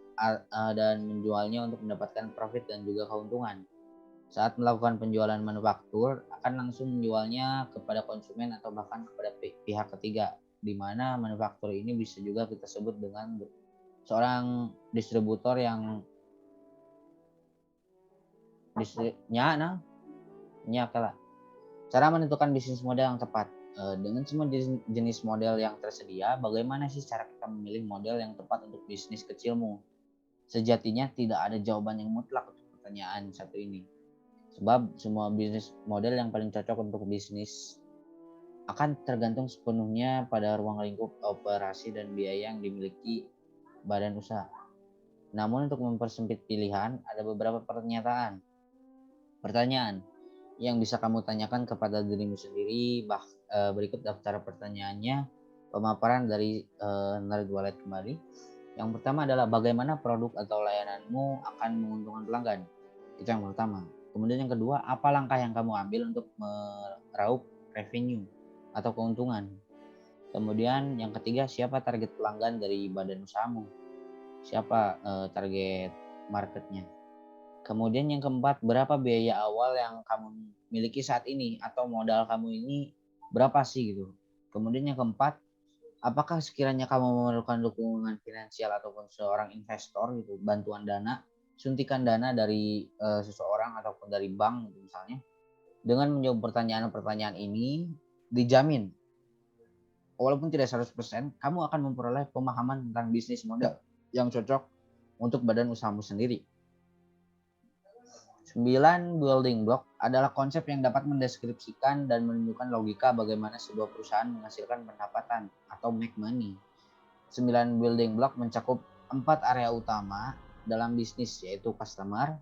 dan menjualnya untuk mendapatkan profit dan juga keuntungan. Saat melakukan penjualan manufaktur, akan langsung menjualnya kepada konsumen atau bahkan kepada pihak ketiga, di mana manufaktur ini bisa juga kita sebut dengan seorang distributor yang Cara menentukan bisnis model yang tepat. Dengan semua jenis model yang tersedia, bagaimana sih cara kita memilih model yang tepat untuk bisnis kecilmu? Sejatinya tidak ada jawaban yang mutlak untuk pertanyaan satu ini. Sebab semua bisnis model yang paling cocok untuk bisnis akan tergantung sepenuhnya pada ruang lingkup operasi dan biaya yang dimiliki badan usaha. Namun untuk mempersempit pilihan, ada beberapa pertanyaan yang bisa kamu tanyakan kepada dirimu sendiri. Berikut daftar pertanyaannya, pemaparan dari Nerd Wallet kembali. Yang pertama adalah bagaimana produk atau layananmu akan menguntungkan pelanggan. Itu yang pertama. Kemudian yang kedua, apa langkah yang kamu ambil untuk meraup revenue atau keuntungan. Kemudian yang ketiga, siapa target pelanggan dari badan usahamu? Siapa target marketnya? Kemudian yang keempat, berapa biaya awal yang kamu miliki saat ini atau modal kamu ini berapa sih gitu. Kemudian yang keempat, apakah sekiranya kamu memerlukan dukungan finansial ataupun seorang investor gitu, bantuan dana, suntikan dana dari seseorang ataupun dari bank gitu misalnya. Dengan menjawab pertanyaan-pertanyaan ini, dijamin walaupun tidak 100%, kamu akan memperoleh pemahaman tentang bisnis model yang cocok untuk badan usahamu sendiri. 9 building block adalah konsep yang dapat mendeskripsikan dan menunjukkan logika bagaimana sebuah perusahaan menghasilkan pendapatan atau make money. 9 building block mencakup 4 area utama dalam bisnis, yaitu customer,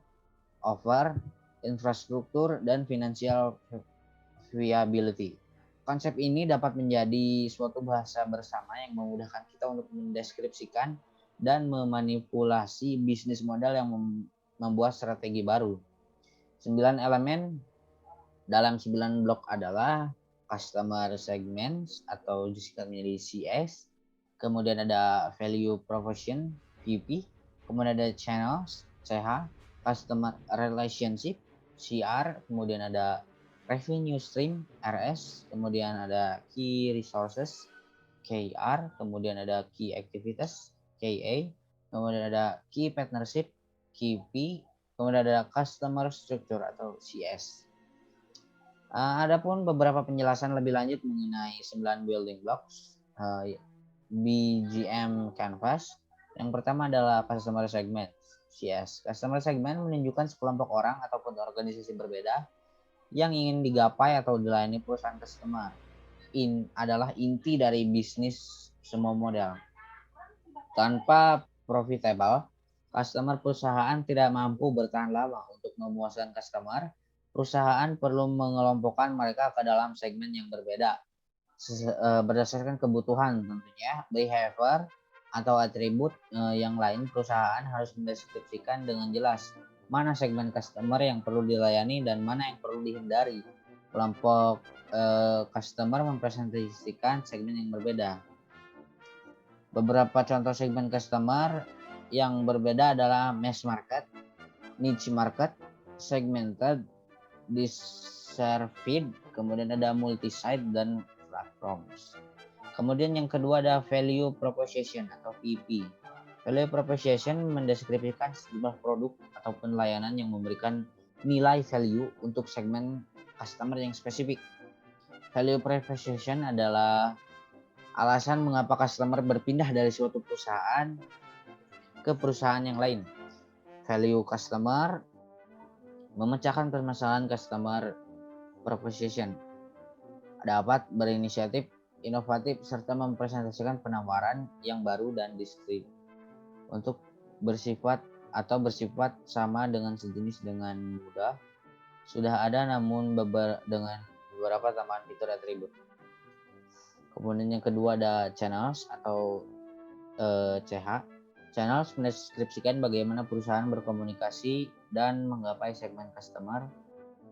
offer, infrastruktur, dan financial viability. Konsep ini dapat menjadi suatu bahasa bersama yang memudahkan kita untuk mendeskripsikan dan memanipulasi bisnis model yang membuat strategi baru. 9 elemen dalam 9 blok adalah customer segments atau disingkat menjadi CS, kemudian ada value proposition VP, kemudian ada channels CH, customer relationship CR, kemudian ada revenue stream RS, kemudian ada key resources KR, kemudian ada key activities KA, kemudian ada key partnership KP, kemudian ada customer structure atau CS. Adapun beberapa penjelasan lebih lanjut mengenai 9 building blocks BGM Canvas. Yang pertama adalah customer segment CS. Customer segment menunjukkan sekelompok orang ataupun organisasi berbeda yang ingin digapai atau dilayani perusahaan customer. Adalah inti dari bisnis semua model. Tanpa profitable, customer perusahaan tidak mampu bertahan lama. Untuk memuaskan customer, perusahaan perlu mengelompokkan mereka ke dalam segmen yang berbeda berdasarkan kebutuhan tentunya, behavior atau atribut yang lain. Perusahaan harus mendeskripsikan dengan jelas mana segmen customer yang perlu dilayani dan mana yang perlu dihindari. Kelompok customer mempresentasikan segmen yang berbeda. Beberapa contoh segmen customer yang berbeda adalah mass market, niche market, segmented, disserved, kemudian ada multi-site dan platforms. Kemudian yang kedua ada value proposition atau VP. Value proposition mendeskripsikan sejumlah produk ataupun layanan yang memberikan nilai value untuk segmen customer yang spesifik. Value proposition adalah alasan mengapa customer berpindah dari suatu perusahaan ke perusahaan yang lain. Value customer memecahkan permasalahan customer proposition, dapat berinisiatif inovatif serta mempresentasikan penawaran yang baru dan diskret untuk bersifat sama dengan sejenis dengan mudah sudah ada namun dengan beberapa tambahan fitur atribut. Kemudian yang kedua ada channels atau CH. Channels mendeskripsikan bagaimana perusahaan berkomunikasi dan menggapai segmen customer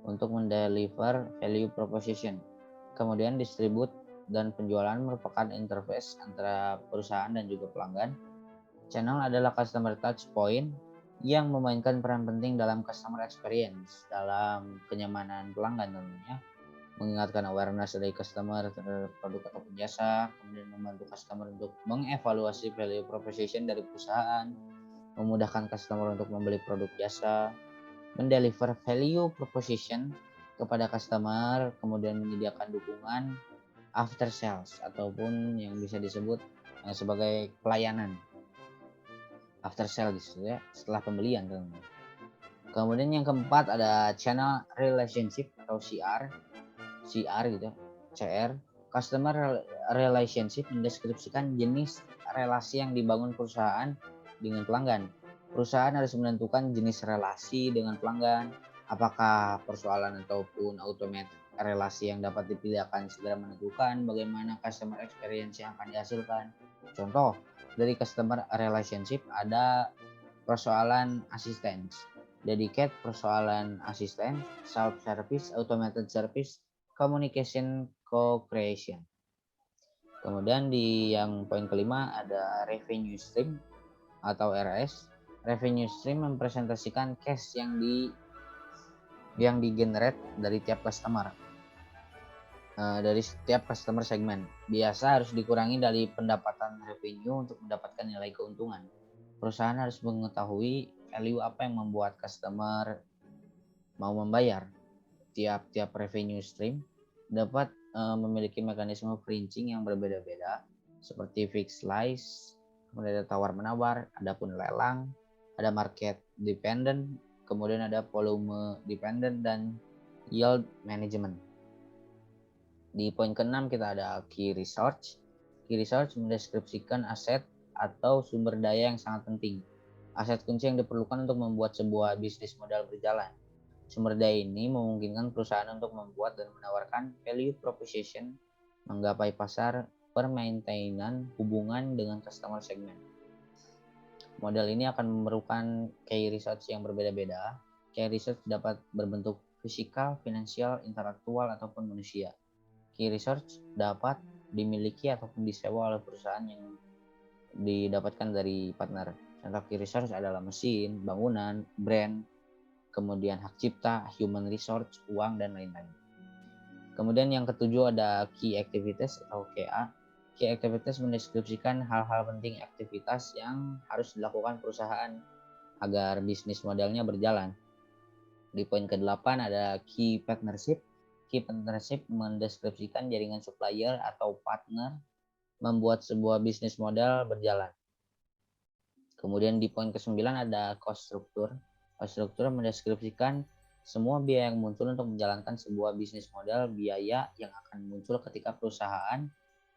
untuk mendeliver value proposition. Kemudian distribut dan penjualan merupakan interface antara perusahaan dan juga pelanggan. Channel adalah customer touch point yang memainkan peran penting dalam customer experience, dalam kenyamanan pelanggan tentunya, mengingatkan awareness dari customer terhadap produk ataupun jasa, kemudian membantu customer untuk mengevaluasi value proposition dari perusahaan, memudahkan customer untuk membeli produk jasa, mendeliver value proposition kepada customer, kemudian menyediakan dukungan after sales ataupun yang bisa disebut sebagai pelayanan after sales gitu ya, setelah pembelian tentunya. Kemudian yang keempat ada channel relationship atau CR gitu, CR. Customer relationship mendeskripsikan jenis relasi yang dibangun perusahaan dengan pelanggan. Perusahaan harus menentukan jenis relasi dengan pelanggan, apakah persoalan ataupun automate relasi yang dapat dipilih akan segera menentukan bagaimana customer experience yang akan dihasilkan. Contoh dari customer relationship ada persoalan assistance, dedicate persoalan asisten, self-service, automated service, communication co-creation. Kemudian di yang poin kelima ada revenue stream atau RS. Revenue stream mempresentasikan cash yang di-generate dari tiap customer, dari setiap customer segmen. Biasa harus dikurangi dari pendapatan revenue untuk mendapatkan nilai keuntungan. Perusahaan harus mengetahui value apa yang membuat customer mau membayar. Tiap revenue stream dapat memiliki mekanisme fringing yang berbeda-beda seperti fixed price, kemudian ada tawar-menawar, ada pun lelang, ada market dependent, kemudian ada volume dependent dan yield management. Di poin ke-6 kita ada key research. Key research mendeskripsikan aset atau sumber daya yang sangat penting. Aset kunci yang diperlukan untuk membuat sebuah bisnis modal berjalan. Sumber daya ini memungkinkan perusahaan untuk membuat dan menawarkan value proposition, menggapai pasar, permaintenan hubungan dengan customer segment. Model ini akan memerlukan key research yang berbeda-beda. Key research dapat berbentuk fisikal, finansial, intelektual, ataupun manusia. Key research dapat dimiliki ataupun disewa oleh perusahaan yang didapatkan dari partner. Contoh key resource adalah mesin, bangunan, brand, kemudian hak cipta, human resource, uang, dan lain-lain. Kemudian yang ketujuh ada key activities atau KA. Key activities mendeskripsikan hal-hal penting aktivitas yang harus dilakukan perusahaan agar bisnis modelnya berjalan. Di poin ke-8 ada key partnership. Key partnership mendeskripsikan jaringan supplier atau partner membuat sebuah bisnis model berjalan. Kemudian di poin ke-9 ada cost structure. Cost structure mendeskripsikan semua biaya yang muncul untuk menjalankan sebuah bisnis model, biaya yang akan muncul ketika perusahaan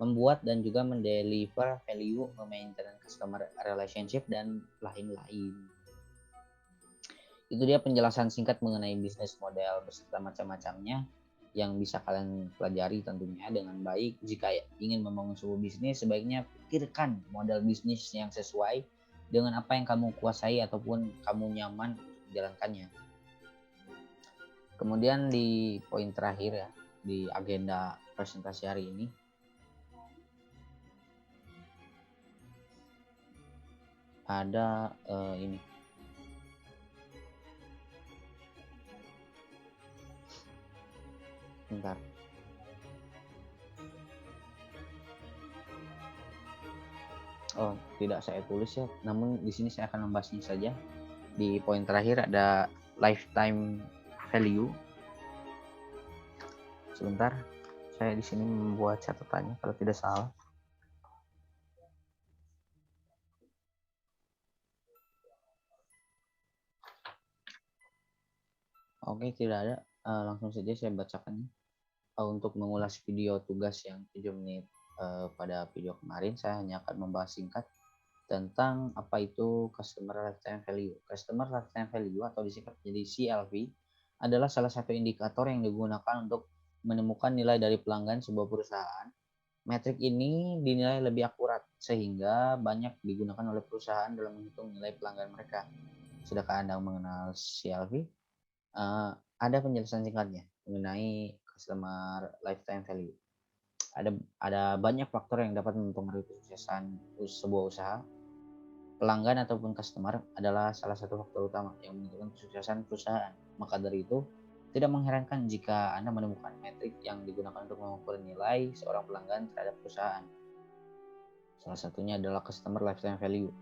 membuat dan juga mendeliver value, memaintain customer relationship, dan lain-lain. Itu dia penjelasan singkat mengenai bisnis model beserta macam-macamnya yang bisa kalian pelajari tentunya dengan baik. Jika ingin membangun sebuah bisnis, sebaiknya pikirkan model bisnis yang sesuai dengan apa yang kamu kuasai ataupun kamu nyaman untuk menjalankannya. Kemudian di poin terakhir ya, di agenda presentasi hari ini, ada ini. Bentar. Oh, tidak saya tulis ya, namun di sini saya akan membahasnya saja. Di poin terakhir ada lifetime value. Sebentar, saya di sini membuat catatannya kalau tidak salah. Oke, tidak ada. Langsung saja saya bacakannya. Untuk mengulas video tugas yang 7 menit pada video kemarin, saya hanya akan membahas singkat tentang apa itu Customer Lifetime Value. Customer Lifetime Value atau disingkat jadi CLV adalah salah satu indikator yang digunakan untuk menemukan nilai dari pelanggan sebuah perusahaan. Metrik ini dinilai lebih akurat sehingga banyak digunakan oleh perusahaan dalam menghitung nilai pelanggan mereka. Sudahkah Anda mengenal CLV? Ada penjelasan singkatnya mengenai Customer Lifetime Value. Ada banyak faktor yang dapat mempengaruhi kesuksesan sebuah usaha. Pelanggan ataupun customer adalah salah satu faktor utama yang menentukan kesuksesan perusahaan. Maka dari itu, tidak mengherankan jika Anda menemukan metrik yang digunakan untuk mengukur nilai seorang pelanggan terhadap perusahaan. Salah satunya adalah Customer Lifetime Value.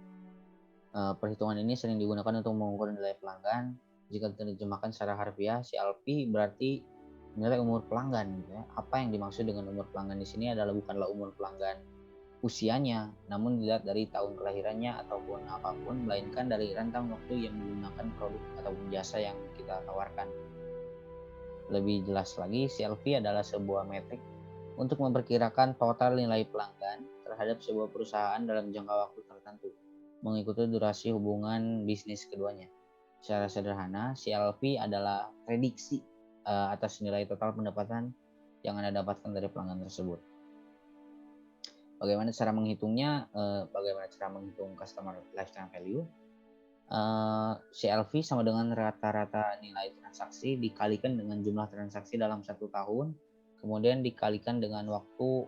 Perhitungan ini sering digunakan untuk mengukur nilai pelanggan. Jika diterjemahkan secara harfiah, CLV berarti nilai umur pelanggan gitu ya. Apa yang dimaksud dengan umur pelanggan di sini adalah bukanlah umur pelanggan usianya, namun dilihat dari tahun kelahirannya ataupun apapun, melainkan dari rentang waktu yang menggunakan produk ataupun jasa yang kita tawarkan. Lebih jelas lagi, CLV adalah sebuah metrik untuk memperkirakan total nilai pelanggan terhadap sebuah perusahaan dalam jangka waktu tertentu, mengikuti durasi hubungan bisnis keduanya. Secara sederhana, CLV adalah prediksi atas nilai total pendapatan yang Anda dapatkan dari pelanggan tersebut. Bagaimana cara menghitungnya? Bagaimana cara menghitung Customer Lifetime Value? CLV sama dengan rata-rata nilai transaksi dikalikan dengan jumlah transaksi dalam 1 tahun, kemudian dikalikan dengan waktu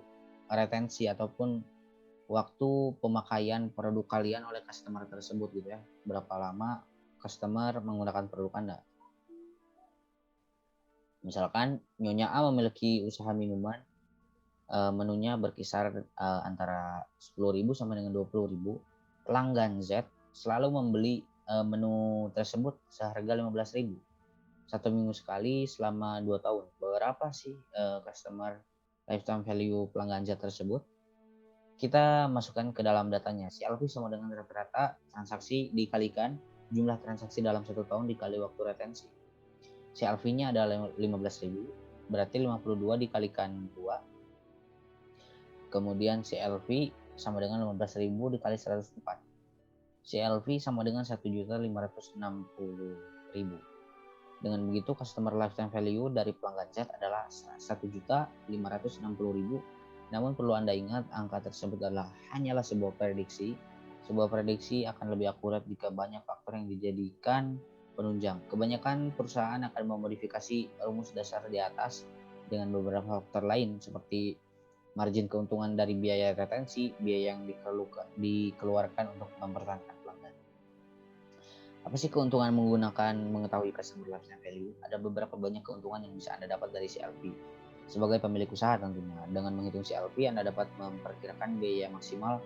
retensi ataupun waktu pemakaian produk kalian oleh customer tersebut gitu ya. Berapa lama customer menggunakan produk Anda. Misalkan Nyonya A memiliki usaha minuman, menunya berkisar antara 10.000 sampai dengan 20.000. Pelanggan Z selalu membeli menu tersebut seharga 15.000 1 minggu sekali selama 2 tahun. Berapa sih customer lifetime value pelanggan Z tersebut? Kita masukkan ke dalam datanya. CLV sama dengan rata-rata transaksi dikalikan jumlah transaksi dalam 1 tahun dikali waktu retensi. CLV-nya adalah 15.000, berarti 52 dikalikan 2. Kemudian CLV sama dengan 15.000 dikali 104. CLV sama dengan 1.560.000. Dengan begitu customer lifetime value dari pelanggan Z adalah 1.560.000. Namun perlu Anda ingat, angka tersebut hanyalah sebuah prediksi. Sebuah prediksi akan lebih akurat jika banyak faktor yang dijadikan penunjang. Kebanyakan perusahaan akan memodifikasi rumus dasar di atas dengan beberapa faktor lain seperti margin keuntungan dari biaya retensi, biaya yang dikeluarkan untuk mempertahankan pelanggan. Apa sih keuntungan mengetahui customer lifetime value? Ada beberapa banyak keuntungan yang bisa Anda dapat dari CLV. Sebagai pemilik usaha tentunya, dengan menghitung CLV Anda dapat memperkirakan biaya maksimal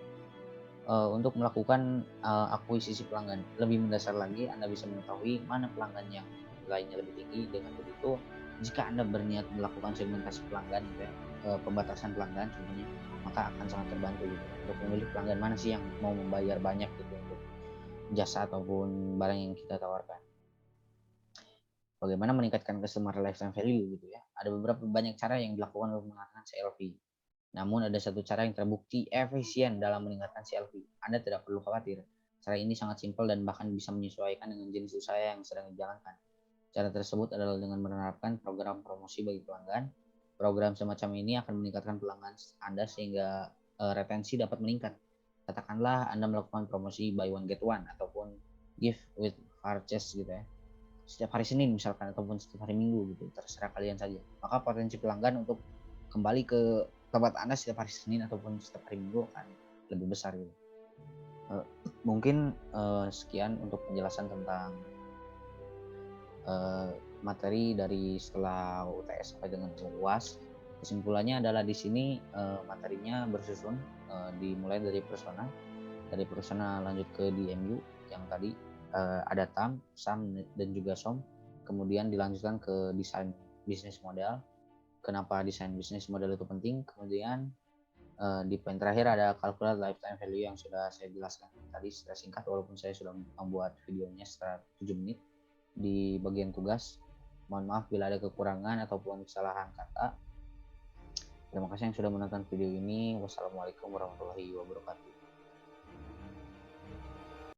untuk melakukan akuisisi pelanggan. Lebih mendasar lagi, Anda bisa mengetahui mana pelanggan yang nilainya lebih tinggi. Dengan begitu, jika Anda berniat melakukan segmentasi pelanggan, gitu ya, pembatasan pelanggan contohnya, maka akan sangat terbantu gitu untuk memilih pelanggan mana sih yang mau membayar banyak gitu untuk jasa ataupun barang yang kita tawarkan. Bagaimana meningkatkan customer lifetime value gitu ya? Ada beberapa banyak cara yang dilakukan untuk meningkatkan CLV. Namun ada satu cara yang terbukti efisien dalam meningkatkan CLV. Anda tidak perlu khawatir. Cara ini sangat simpel dan bahkan bisa menyesuaikan dengan jenis usaha yang sedang dijalankan. Cara tersebut adalah dengan menerapkan program promosi bagi pelanggan. Program semacam ini akan meningkatkan pelanggan Anda sehingga retensi dapat meningkat. Katakanlah Anda melakukan promosi buy one get one ataupun gift with purchase gitu ya. Setiap hari Senin misalkan ataupun setiap hari Minggu gitu, terserah kalian saja. Maka potensi pelanggan untuk kembali ke tempat Anda setiap hari Senin ataupun setiap hari Minggu akan lebih besar gitu. Mungkin sekian untuk penjelasan tentang materi dari setelah UTS sampai dengan UAS. Kesimpulannya adalah di sini materinya bersusun dimulai dari persona lanjut ke DMU yang tadi ada TAM, SAM dan juga SOM. Kemudian dilanjutkan ke desain bisnis model. Kenapa desain bisnis model itu penting? Kemudian di poin terakhir ada calculate lifetime value yang sudah saya jelaskan tadi secara singkat, walaupun saya sudah membuat videonya setelah 7 menit. Di bagian tugas, mohon maaf bila ada kekurangan ataupun kesalahan kata. Terima kasih yang sudah menonton video ini. Wassalamualaikum warahmatullahi wabarakatuh.